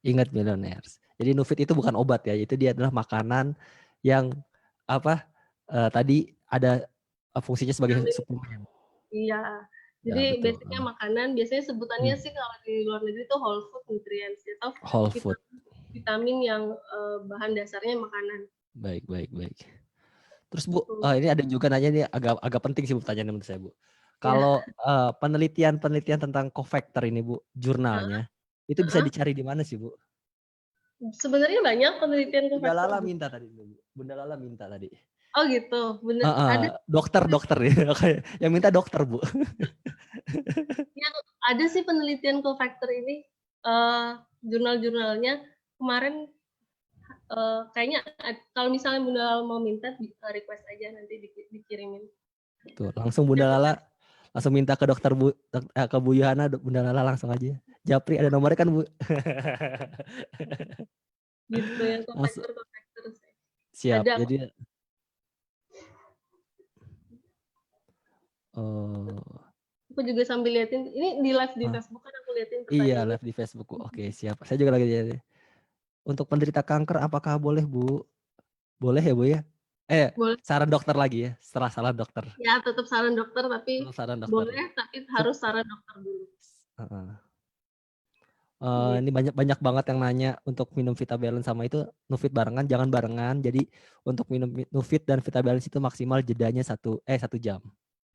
ingat Millionaires. Jadi Nufit itu bukan obat ya, itu dia adalah makanan yang tadi ada fungsinya sebagai suplemen. Iya. Jadi basicnya makanan, biasanya sebutannya sih kalau di luar negeri itu whole food nutrients atau whole food. Vitamin yang bahan dasarnya makanan. Baik. Terus Bu, ini ada juga nanya nih agak penting sih Bu pertanyaan menurut saya Bu. Kalau penelitian tentang cofactor ini Bu, jurnalnya itu bisa dicari di mana sih Bu? Sebenarnya banyak penelitian Bunda Lala minta tadi. Oh gitu, bener. Ada dokter ya. Yang minta dokter Bu. Yang ada sih penelitian cofactor ini, jurnal-jurnalnya kemarin kayaknya kalau misalnya Bunda Lala mau minta request aja nanti dikirimin. Tuh, langsung Bunda Lala langsung minta ke dokter Bu, ke Bu Yohana, Bunda Lala langsung aja. Japri ada nomornya kan Bu? Gitu yang cofactor. Siap. Ada. Jadi aku juga sambil liatin ini di live di Facebook kan aku liatin pertanyaan. Iya, live di Facebook. Oke, siap. Saya juga lagi lihat. Untuk penderita kanker apakah boleh Bu? Boleh ya Bu ya? Boleh. Saran dokter lagi ya, setelah saran dokter. Ya, tetap saran dokter tapi boleh tapi harus saran dokter dulu. Ini banyak banget yang nanya untuk minum VitaBalance sama itu Nufit barengan, jangan barengan. Jadi untuk minum Nufit dan VitaBalance itu maksimal jedanya 1 jam.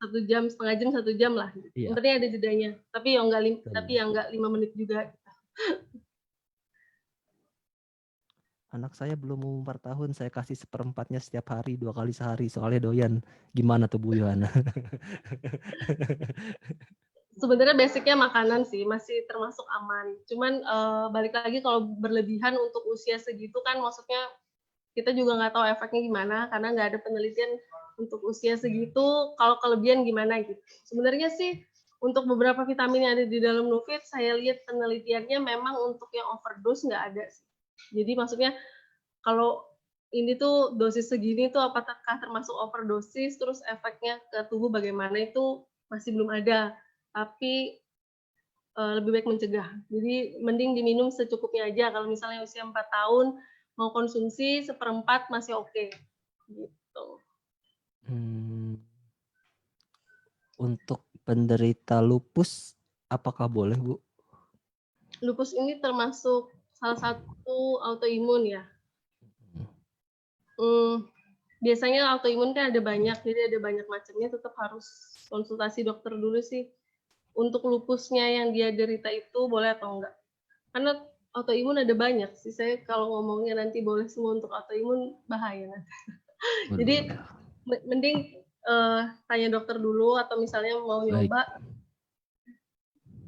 1 jam, setengah jam, 1 jam lah. Iya. Yang penting ada jedanya. Tapi yang enggak 5 menit juga. Anak saya belum umur 4 tahun, saya kasih 1/4-nya setiap hari, 2 kali sehari. Soalnya doyan. Gimana tuh Bu Yohana? Sebenarnya basicnya makanan sih, masih termasuk aman. Cuman balik lagi kalau berlebihan untuk usia segitu kan maksudnya kita juga nggak tahu efeknya gimana karena nggak ada penelitian untuk usia segitu kalau kelebihan gimana gitu. Sebenarnya sih untuk beberapa vitamin yang ada di dalam Nufit saya lihat penelitiannya memang untuk yang overdose nggak ada sih. Jadi maksudnya kalau ini tuh dosis segini tuh apakah termasuk overdosis terus efeknya ke tubuh bagaimana itu masih belum ada. Tapi lebih baik mencegah. Jadi mending diminum secukupnya aja. Kalau misalnya usia 4 tahun mau konsumsi 1/4 masih oke. Gitu. Untuk penderita lupus apakah boleh, Bu? Lupus ini termasuk salah satu autoimun ya. Biasanya autoimun kan ada banyak, jadi ada banyak macamnya, tetap harus konsultasi dokter dulu sih. Untuk lupusnya yang dia derita itu boleh atau enggak. Karena autoimun ada banyak sih. Saya kalau ngomongnya nanti boleh semua untuk autoimun bahaya nanti. Jadi mending tanya dokter dulu atau misalnya mau Baik. nyoba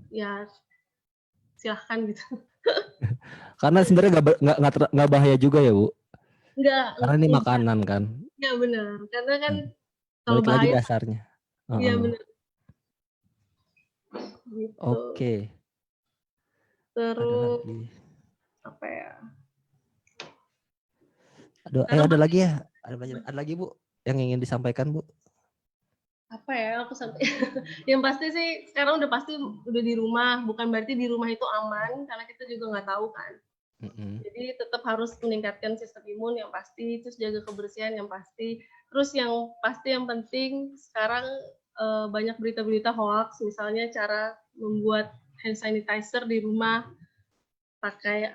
ya silahkan gitu. Karena sebenarnya nggak bahaya juga ya, Bu? Enggak. Karena ini makanan kan. Iya benar. Karena kan kalau Balik lagi bahaya. dasarnya. Iya benar. Gitu. Oke. Terus Ada lagi. apa ya? Ada lagi ya? Ada lagi, Bu, yang ingin disampaikan, Bu? Apa ya? Aku sampai yang pasti sih sekarang udah pasti udah di rumah. Bukan berarti di rumah itu aman karena kita juga nggak tahu kan. Jadi tetap harus meningkatkan sistem imun yang pasti, terus jaga kebersihan yang pasti. Terus yang pasti yang penting sekarang banyak berita-berita hoax, misalnya cara membuat hand sanitizer di rumah pakai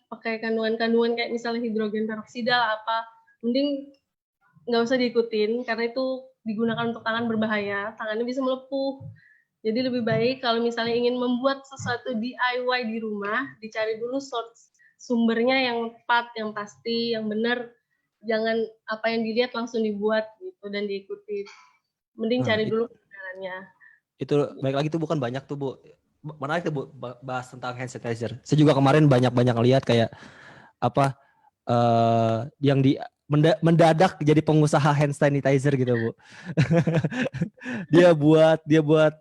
pakai kandungan-kandungan kayak misalnya hidrogen peroksida apa, mending nggak usah diikutin karena itu digunakan untuk tangan berbahaya, tangannya bisa melepuh. Jadi lebih baik kalau misalnya ingin membuat sesuatu DIY di rumah, dicari dulu source sumbernya yang tepat, yang pasti, yang benar. Jangan apa yang dilihat langsung dibuat gitu dan diikuti. Mending cari dulu kebenarannya. Itu baik lagi tuh bukan banyak tuh, Bu. Menarik tuh, Bu, bahas tentang hand sanitizer. Saya juga kemarin banyak lihat kayak apa yang mendadak jadi pengusaha hand sanitizer gitu, Bu. dia buat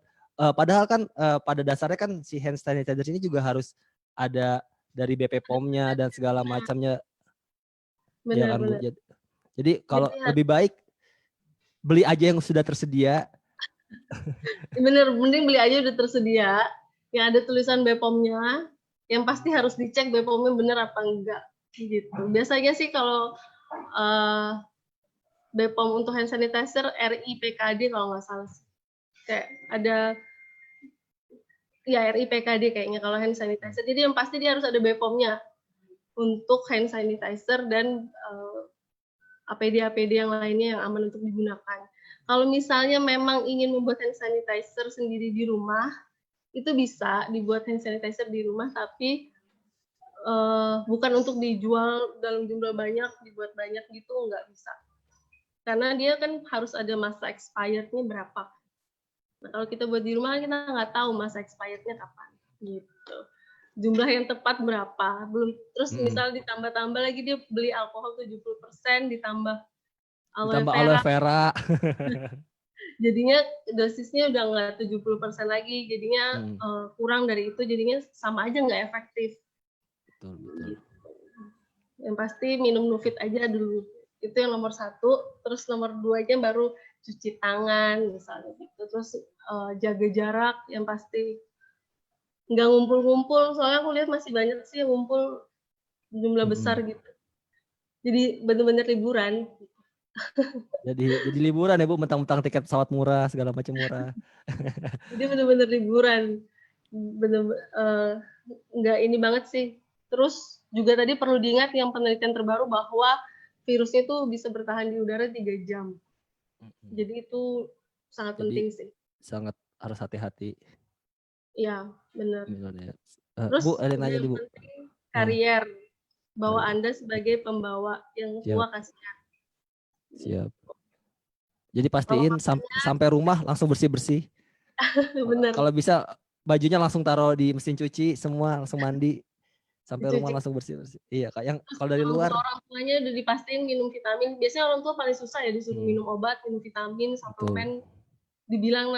padahal kan pada dasarnya kan si hand sanitizer ini juga harus ada dari BP POM-nya dan segala macamnya. Ya kan, Bu. Jadi kalau lebih baik beli aja yang sudah tersedia. Bener, mending beli aja udah tersedia, yang ada tulisan BPOM-nya, yang pasti harus dicek BPOM-nya bener apa enggak, gitu. Biasanya sih kalau BPOM untuk hand sanitizer RIPKD kalau nggak salah, kayak ada ya RIPKD kayaknya kalau hand sanitizer. Jadi yang pasti dia harus ada BPOM-nya untuk hand sanitizer dan APD yang lainnya yang aman untuk digunakan. Kalau misalnya memang ingin membuat hand sanitizer sendiri di rumah, itu bisa dibuat hand sanitizer di rumah, tapi bukan untuk dijual dalam jumlah banyak, dibuat banyak gitu, nggak bisa. Karena dia kan harus ada masa expirednya berapa. Nah, kalau kita buat di rumah, kita nggak tahu masa expirednya kapan. Gitu. Jumlah yang tepat berapa, belum. Terus misal ditambah-tambah lagi dia beli alkohol 70%, ditambah aloe vera. Jadinya dosisnya udah nggak 70% lagi, jadinya kurang dari itu, jadinya sama aja nggak efektif. Betul. Yang pasti minum Nufit aja dulu, itu yang nomor 1. Terus nomor 2-nya baru cuci tangan misalnya gitu. Terus jaga jarak yang pasti. Nggak ngumpul-ngumpul, soalnya aku lihat masih banyak sih yang ngumpul jumlah besar gitu. Jadi benar-benar liburan. Jadi liburan ya, Bu, mentang-mentang tiket pesawat murah, segala macam murah. Jadi benar-benar liburan. Nggak ini banget sih. Terus juga tadi perlu diingat yang penelitian terbaru bahwa virusnya itu bisa bertahan di udara 3 jam. Jadi itu sangat penting sih. Sangat harus hati-hati. Iya, benar. Terus Bu, ada nanya nih, Bu. Karier. Bahwa Anda sebagai pembawa yang tua kasihan. Siap. Jadi pastiin sampai rumah langsung bersih-bersih. Benar. Kalau bisa bajunya langsung taruh di mesin cuci, semua langsung mandi. Sampai rumah langsung bersih-bersih. Iya, Kak. Yang kalau dari luar orang tuanya udah dipastiin minum vitamin. Biasanya orang tua paling susah ya, disuruh minum obat, minum vitamin, suplemen. Dibilang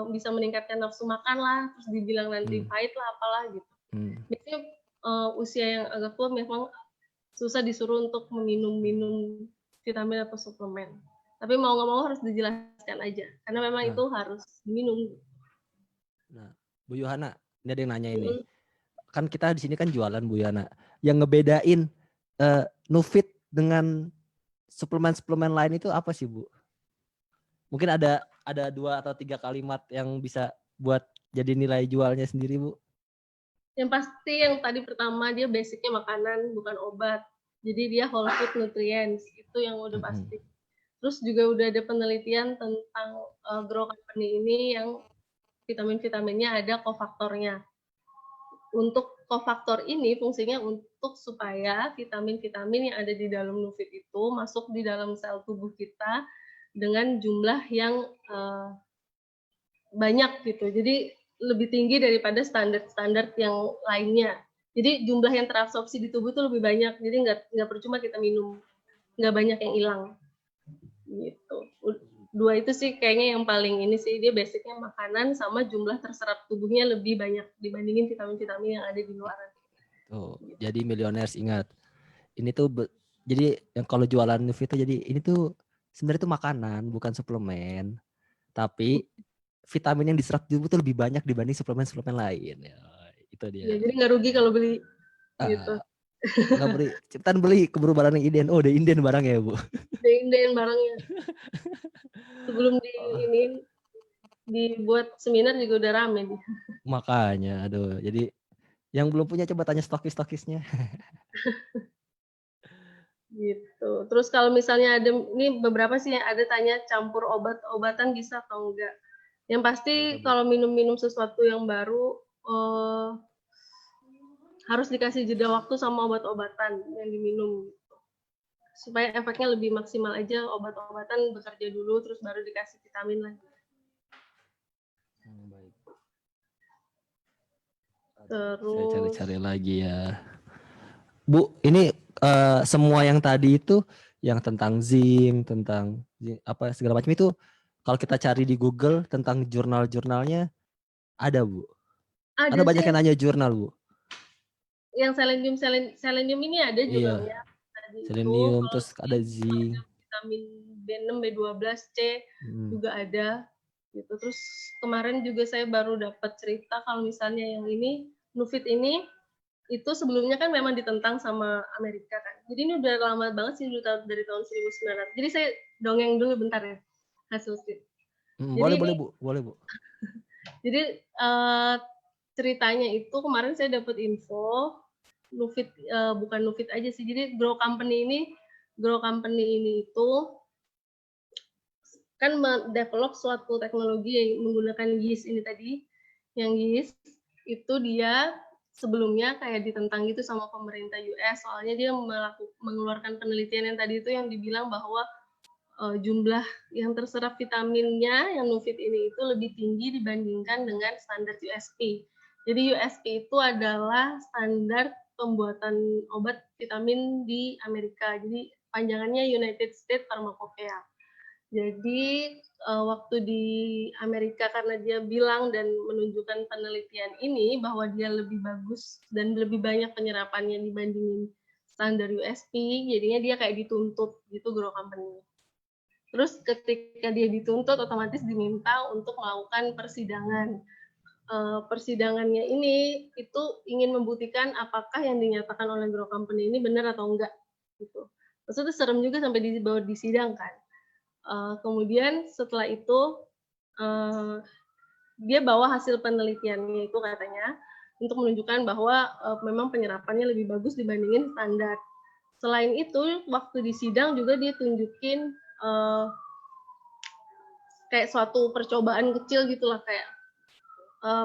bisa meningkatkan nafsu makan lah, terus dibilang nanti pahit lah, apalah gitu. Biasanya usia yang agak tua memang susah disuruh untuk minum vitamin atau suplemen. Tapi mau nggak mau harus dijelaskan aja, karena memang itu harus diminum. Nah, Bu Yohana, Ini ada yang nanya ini. Mm. Kan kita di sini kan jualan Bu Yana. Yang ngebedain Nufit dengan suplemen-suplemen lain itu apa sih Bu? Mungkin ada 2 atau 3 kalimat yang bisa buat jadi nilai jualnya sendiri Bu. Yang pasti yang tadi pertama dia basicnya makanan bukan obat. Jadi dia whole food nutrients itu yang udah pasti. Terus juga udah ada penelitian tentang Grow Company ini yang vitamin-vitaminnya ada kofaktornya. Untuk kofaktor ini fungsinya untuk supaya vitamin-vitamin yang ada di dalam Nufit itu masuk di dalam sel tubuh kita dengan jumlah yang banyak gitu. Jadi lebih tinggi daripada standar-standar yang lainnya. Jadi jumlah yang terabsorpsi di tubuh itu lebih banyak. Jadi nggak percuma kita minum, nggak banyak yang hilang. Gitu. 2 itu sih kayaknya yang paling ini sih, dia basicnya makanan sama jumlah terserap tubuhnya lebih banyak dibandingin vitamin-vitamin yang ada di luar. Tuh, jadi Millionaires ingat. Ini tuh jadi yang kalau jualan Nufit tuh jadi ini tuh sebenarnya tuh makanan bukan suplemen. Tapi vitamin yang diserap tubuh tuh lebih banyak dibanding suplemen-suplemen lain. Ya, itu dia. Ya, jadi nggak rugi kalau beli gitu. Nggak beli, cepetan beli keburu barang yang inden. Oh, udah inden barangnya ya Bu. Dein barangnya. Sebelum ini dibuat seminar juga udah rame dia. Makanya, aduh. Jadi yang belum punya coba tanya stokisnya. Gitu. Terus kalau misalnya ada ini beberapa sih yang ada tanya campur obat-obatan bisa atau enggak. Yang pasti kalau minum-minum sesuatu yang baru harus dikasih jeda waktu sama obat-obatan yang diminum. Supaya efeknya lebih maksimal aja, obat-obatan bekerja dulu terus baru dikasih vitamin lagi. Baik. Terus Saya cari-cari lagi ya. Bu, ini semua yang tadi itu yang tentang zinc, tentang apa segala macam itu kalau kita cari di Google tentang jurnal-jurnalnya ada Bu. Ada banyak yang nanya jurnal Bu. Yang selenium ini ada juga ya. Selenium terus ada zinc. Vitamin B6, B12, C juga ada gitu. Terus kemarin juga saya baru dapat cerita kalau misalnya yang ini Nufit ini itu sebelumnya kan memang ditentang sama Amerika kan. Jadi ini udah lama banget sih dari tahun 1900. Jadi saya dongeng dulu bentar ya hasil boleh Bu. Jadi ceritanya itu kemarin saya dapat info Nufit bukan Nufit aja sih. Jadi Grow Company ini itu kan mendevelop suatu teknologi yang menggunakan yeast ini tadi. Yang yeast itu dia sebelumnya kayak ditentang gitu sama pemerintah US, soalnya dia mengeluarkan penelitian yang tadi itu yang dibilang bahwa jumlah yang terserap vitaminnya yang Nufit ini itu lebih tinggi dibandingkan dengan standar USP. Jadi USP itu adalah standar pembuatan obat vitamin di Amerika. Jadi panjangannya United States Pharmacopoeia. Jadi waktu di Amerika karena dia bilang dan menunjukkan penelitian ini bahwa dia lebih bagus dan lebih banyak penyerapannya dibandingin standar USP, jadinya dia kayak dituntut gitu Grow Company. Terus ketika dia dituntut otomatis diminta untuk melakukan persidangan. Persidangannya ini itu ingin membuktikan apakah yang dinyatakan oleh Grow Company ini benar atau enggak gitu. Maksudnya serem juga sampai dibawa di sidang kan. Kemudian setelah itu dia bawa hasil penelitiannya itu katanya untuk menunjukkan bahwa memang penyerapannya lebih bagus dibandingin standar. Selain itu waktu di sidang juga dia tunjukin kayak suatu percobaan kecil gitulah, kayak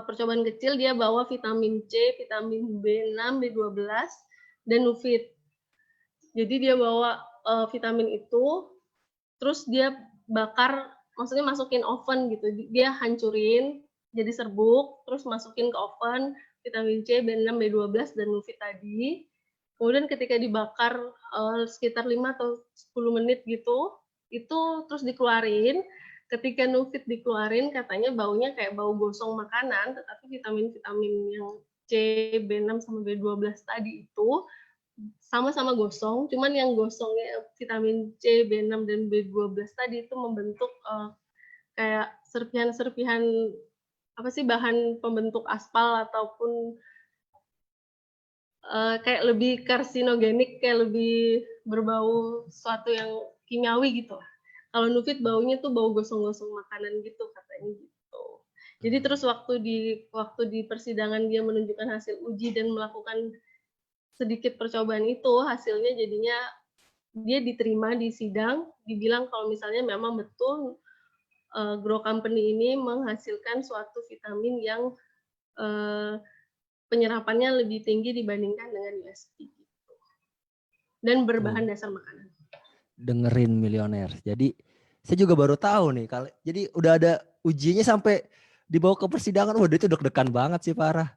percobaan kecil dia bawa vitamin C, vitamin B6, B12 dan Nufit. Jadi dia bawa vitamin itu terus dia bakar, maksudnya masukin oven gitu. Dia hancurin jadi serbuk, terus masukin ke oven vitamin C, B6, B12 dan Nufit tadi. Kemudian ketika dibakar sekitar 5 atau 10 menit gitu, itu terus dikeluarin. Ketika Nufit dikeluarin katanya baunya kayak bau gosong makanan, tetapi vitamin-vitamin yang C, B6 sama B12 tadi itu sama-sama gosong, cuman yang gosongnya vitamin C, B6 dan B12 tadi itu membentuk kayak serpihan-serpihan apa sih bahan pembentuk aspal ataupun kayak lebih karsinogenik, kayak lebih berbau sesuatu yang kimiawi gitu. Kalau Nufit baunya tuh bau gosong-gosong makanan gitu katanya gitu. Jadi terus waktu di persidangan dia menunjukkan hasil uji dan melakukan sedikit percobaan itu, hasilnya jadinya dia diterima di sidang, dibilang kalau misalnya memang betul Grow Company ini menghasilkan suatu vitamin yang penyerapannya lebih tinggi dibandingkan dengan USP gitu. Dan berbahan dasar makanan. Dengerin milioner. Jadi saya juga baru tahu nih kalau jadi udah ada ujinya sampai dibawa ke persidangan. Waduh itu deg-degan banget sih parah.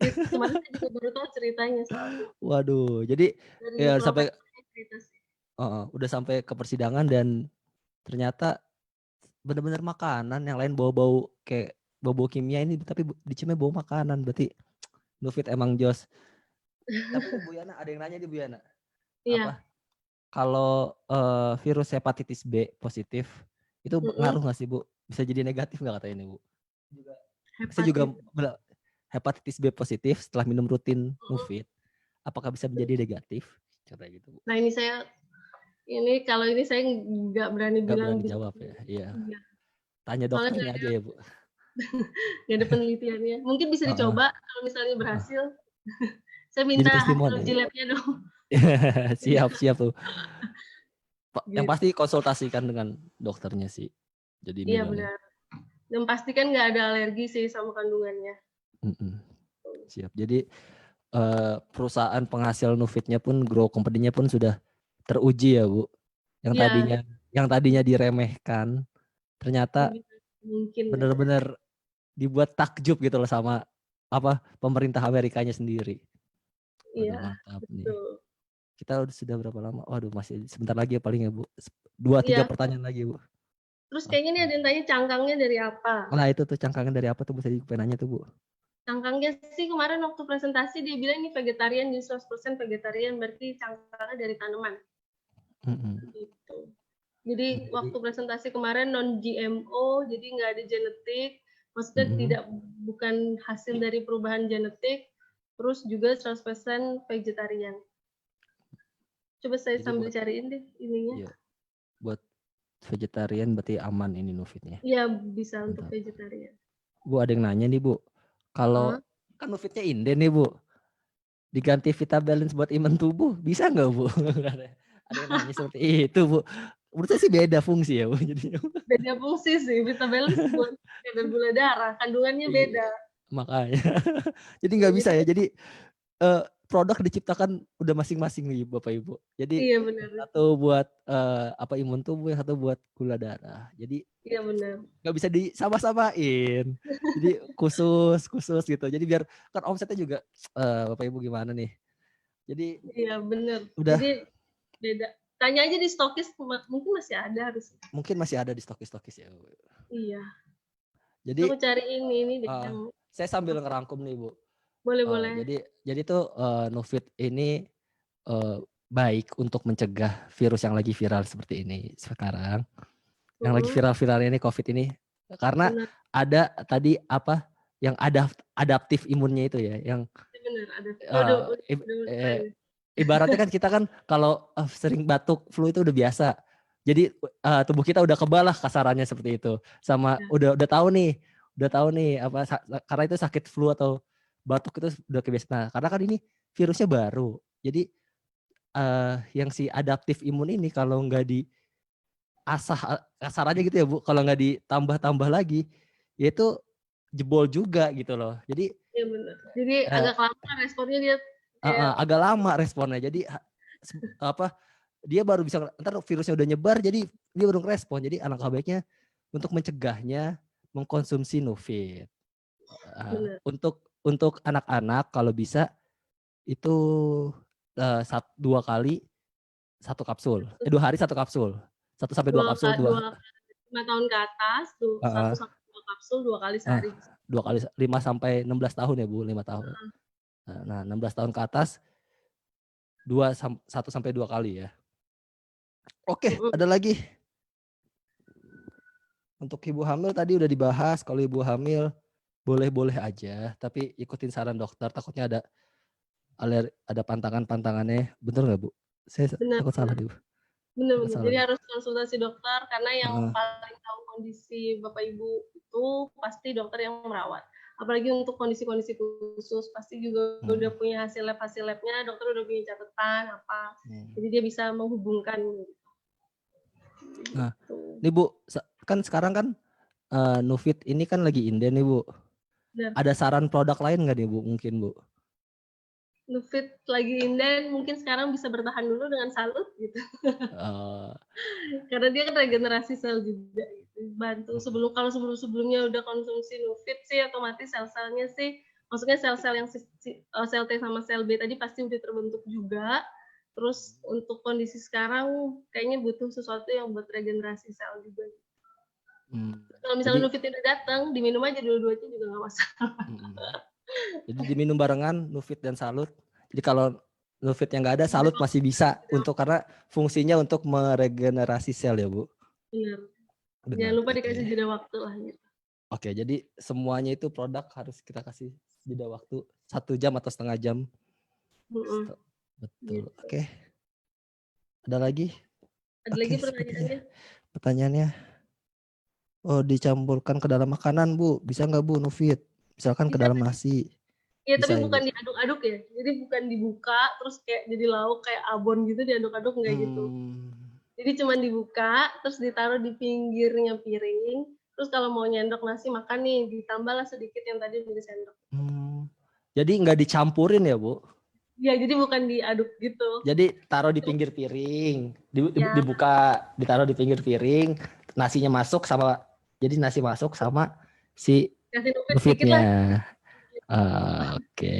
Kemarin saya juga baru tahu ceritanya soalnya. Waduh, jadi Dari ya Dr. sampai Opera cerita sih. udah sampai ke persidangan dan ternyata benar-benar makanan, yang lain bau-bau kayak bau-bau kimia, ini tapi diciumnya bau makanan. Berarti Nufit emang jos. Tapi Bu Yana ada yang nanya nih Bu Yana. Iya. Apa? Kalau virus hepatitis B positif itu ngaruh nggak sih Bu? Bisa jadi negatif nggak katanya ini Bu? Saya juga hepatitis B positif setelah minum rutin Nufit. Apakah bisa menjadi negatif? Coba gitu Bu. Nah kalau ini saya nggak berani Nggak bilang. berani jawab ya. Iya. Iya. Tanya dokternya aja ya Bu. Nggak ada penelitiannya. Mungkin bisa dicoba kalau misalnya berhasil. Saya Jadi minta hasil testimoni. uji labnya dong. Siap tuh. Yang Gitu. pasti konsultasikan dengan dokternya sih. Jadi Iya benar. Dan pastikan nggak ada alergi sih sama kandungannya. Siap. Jadi perusahaan penghasil Nufitnya pun, Grow Company-nya pun sudah teruji ya Bu. Yang tadinya diremehkan, ternyata mungkin benar-benar dibuat takjub gitu loh sama pemerintah Amerikanya sendiri. Iya. Mantap Betul. nih. Kita sudah berapa lama? Waduh, masih sebentar lagi ya paling ya Bu. 2-3 pertanyaan lagi Bu. Terus kayaknya nih ada yang tanya cangkangnya dari apa? Nah itu tuh cangkangnya dari apa tuh Bu? Saya juga nanya tuh Bu. Cangkangnya sih kemarin waktu presentasi dia bilang ini vegetarian, jadi 100% vegetarian, berarti cangkangnya dari tanaman. Gitu. Jadi waktu presentasi kemarin non GMO, jadi nggak ada genetik, maksudnya bukan hasil dari perubahan genetik, terus juga 100% vegetarian. Coba saya jadi sambil cariin deh ininya. Iya. Buat vegetarian berarti aman ini Nufitnya. Iya bisa untuk vegetarian. Bu ada yang nanya nih Bu, kalau kan Nufitnya inden nih Bu, diganti Vitabalance buat imun tubuh bisa nggak Bu? Ada yang nanya seperti itu Bu. Menurut saya sih beda fungsi ya Bu. Jadi beda fungsi sih, Vitabalance buat kadar gula darah, kandungannya beda. Makanya, jadi nggak bisa ya. Jadi produk diciptakan udah masing-masing nih Bapak Ibu. Jadi iya, benar. Satu buat imun tubuh, yang satu buat gula darah. Jadi iya benar. Nggak bisa disama-samain. Jadi khusus gitu. Jadi biar kan omsetnya juga Bapak Ibu gimana nih. Jadi iya benar. Udah. Jadi beda. Tanya aja di stokis, mungkin masih ada harus. Mungkin masih ada di stokis ya. Iya. Jadi aku cari ini deh. Saya sambil ngerangkum nih Bu. Boleh. Jadi tuh Nufit ini baik untuk mencegah virus yang lagi viral seperti ini sekarang. Yang lagi viral-viralnya ini COVID ini. Karena ada tadi yang adaptif imunnya itu ya, yang ibaratnya kan kita kan kalau sering batuk flu itu udah biasa. Jadi tubuh kita udah kebal lah kasarannya seperti itu. Sama udah tahu nih karena itu sakit flu atau batuk itu udah kebiasaan. Nah, karena kan ini virusnya baru. Jadi yang si adaptif imun ini kalau nggak diasah kasarannya gitu ya Bu, kalau nggak ditambah lagi, ya itu jebol juga gitu loh. Jadi iya benar. Jadi agak lama responnya dia. Agak lama responnya. Jadi dia baru bisa, ntar virusnya udah nyebar, jadi dia baru ngerespon. Jadi alangkah baiknya untuk mencegahnya mengkonsumsi Nufit. Untuk anak-anak kalau bisa itu 2 hari 1 kapsul. 2 hari 1 kapsul. 1 sampai 2 kapsul 5 tahun ke atas 1 sampai 2 kapsul 2 kali sehari. 2 kali 5 sampai 16 tahun ya Bu, 5 tahun. Nah, 16 tahun ke atas 1 sampai 2 kali ya. Oke, ada lagi. Untuk ibu hamil tadi udah dibahas. Kalau ibu hamil boleh-boleh aja, tapi ikutin saran dokter. Takutnya ada pantangan-pantangannya. Bener nggak, Bu? Saya Benar, takut salah, benar. Bu. Takut Benar-benar. salah, Jadi Bu. harus konsultasi dokter karena yang Heeh. paling tahu kondisi Bapak Ibu itu pasti dokter yang merawat. Apalagi untuk kondisi-kondisi khusus pasti juga udah punya hasil labnya, dokter udah punya catatan apa. Jadi dia bisa menghubungkan. Nah, Gitu. nih Bu, kan sekarang kan Nufit ini kan lagi inden nih, Bu. Benar. Ada saran produk lain nggak nih, Bu? Mungkin, Bu. Nufit lagi inden, mungkin sekarang bisa bertahan dulu dengan salut gitu. Eh, Karena dia kan regenerasi sel juga gitu. Bantu kalau sebelumnya udah konsumsi Nufit sih otomatis sel-selnya sih, maksudnya sel-sel yang sel T sama sel B tadi pasti udah terbentuk juga. Terus untuk kondisi sekarang kayaknya butuh sesuatu yang buat regenerasi sel juga. Kalau misalnya Jadi, Nufit udah datang, diminum aja dua-duanya juga nggak masalah. jadi diminum barengan Nufit dan Salut. Jadi kalau Nufit yang nggak ada, Salut masih bisa karena fungsinya untuk meregenerasi sel ya, Bu. Benar. Benar. Jangan lupa Oke. dikasih jeda waktu lah gitu. Oke, jadi semuanya itu produk harus kita kasih jeda waktu 1 jam atau setengah jam. Mm-mm. Betul. Gitu. Oke. Ada lagi? Ada lagi pertanyaannya? Pertanyaannya. Oh, dicampurkan ke dalam makanan, Bu. Bisa nggak, Bu, Nufit? Misalkan ke Bisa. dalam nasi. Iya, Bisa tapi ya, bukan Bu? diaduk-aduk ya. Jadi bukan dibuka terus kayak jadi lauk kayak abon gitu diaduk-aduk enggak gitu. Jadi cuma dibuka terus ditaruh di pinggirnya piring. Terus kalau mau nyendok nasi makan nih ditambahlah sedikit yang tadi udah disendok. Jadi nggak dicampurin ya, Bu? Ya, jadi bukan diaduk gitu. Jadi taruh di pinggir piring, Ya. dibuka, ditaruh di pinggir piring, nasinya masuk sama, jadi nasi masuk sama si Kasih Nufit sedikit lah. Nufitnya. Oke,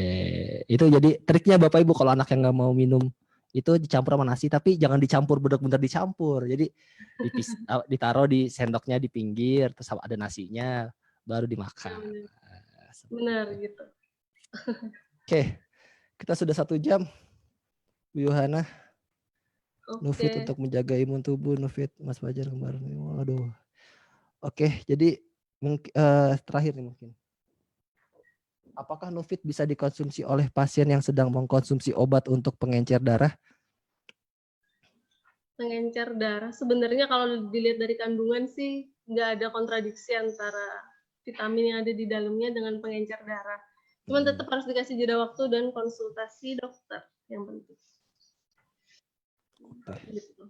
itu jadi triknya Bapak Ibu kalau anak yang nggak mau minum itu dicampur sama nasi, tapi jangan dicampur benar-benar dicampur. Jadi ditaruh di sendoknya di pinggir, terus ada nasinya, baru dimakan. Benar gitu. Oke, kita sudah 1 jam, Bu Yohana. Oke. Nufit untuk menjaga imun tubuh, Nufit Mas Fajar kemarin. Waduh. Oke, jadi terakhir nih mungkin. Apakah Nufit bisa dikonsumsi oleh pasien yang sedang mengkonsumsi obat untuk pengencer darah? Pengencer darah sebenarnya kalau dilihat dari kandungan sih nggak ada kontradiksi antara vitamin yang ada di dalamnya dengan pengencer darah. Cuman tetap harus dikasih jeda waktu dan konsultasi dokter yang penting. Gitu.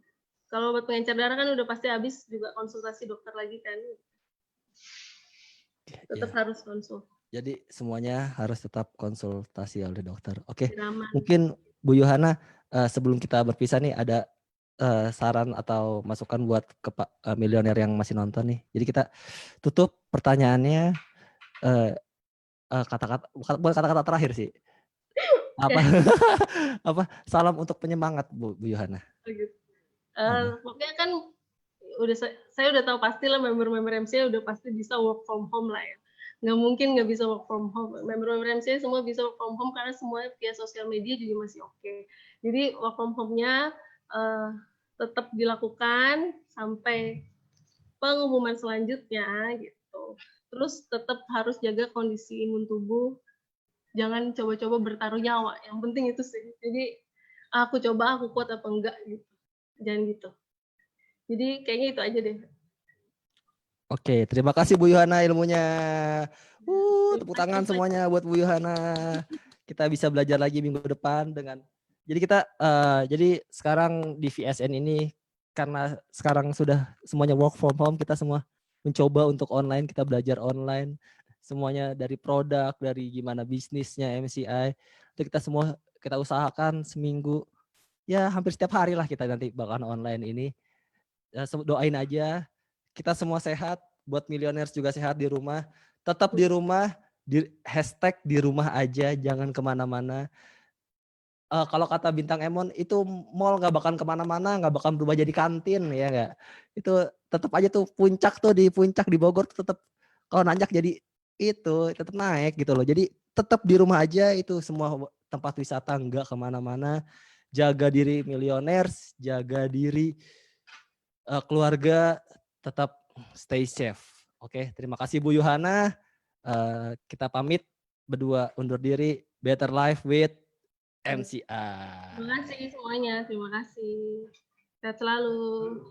Kalau obat pengencer darah kan udah pasti habis juga konsultasi dokter lagi kan. Tetap harus konsul. Jadi semuanya harus tetap konsultasi oleh dokter. Oke, Aman. mungkin Bu Yohana sebelum kita berpisah nih ada saran atau masukan buat milioner yang masih nonton nih. Jadi kita tutup pertanyaannya kata-kata terakhir sih. Apa salam untuk penyemangat Bu Yohana. Pokoknya kan saya udah tahu pastilah member-member MCA udah pasti bisa work from home lah ya. Nggak mungkin nggak bisa work from home. Member-member MCA semua bisa work from home karena semuanya via sosial media juga masih oke. Jadi work from home-nya tetap dilakukan sampai pengumuman selanjutnya gitu. Terus tetap harus jaga kondisi imun tubuh. Jangan coba-coba bertaruh nyawa. Yang penting itu sih. Jadi aku coba aku kuat apa enggak gitu. Jangan gitu. Jadi kayaknya itu aja deh. Oke, terima kasih Bu Yohana ilmunya. Tepuk tangan semuanya buat Bu Yohana. Kita bisa belajar lagi minggu depan dengan. Jadi kita, jadi sekarang di VSN ini karena sekarang sudah semuanya work from home, kita semua mencoba untuk online, kita belajar online. Semuanya dari produk, dari gimana bisnisnya MCI. Itu kita semua kita usahakan seminggu, ya hampir setiap hari lah kita nanti bakalan online ini. Ya, doain aja. Kita semua sehat, buat milioners juga sehat di rumah. Tetap di rumah, hashtag di rumah aja, jangan kemana-mana. Kalau kata Bintang Emon, itu mall gak bakal kemana-mana, gak bakal berubah jadi kantin, ya nggak? Itu tetap aja tuh puncak tuh di puncak di Bogor tuh tetap kalau nanjak jadi itu tetap naik gitu loh. Jadi tetap di rumah aja, itu semua tempat wisata nggak kemana-mana. Jaga diri milioners, jaga diri keluarga, tetap stay safe. Oke, terima kasih Bu Yohana. Kita pamit berdua undur diri. Better Life with Terima MCR. kasih semuanya, terima kasih. Sehat selalu.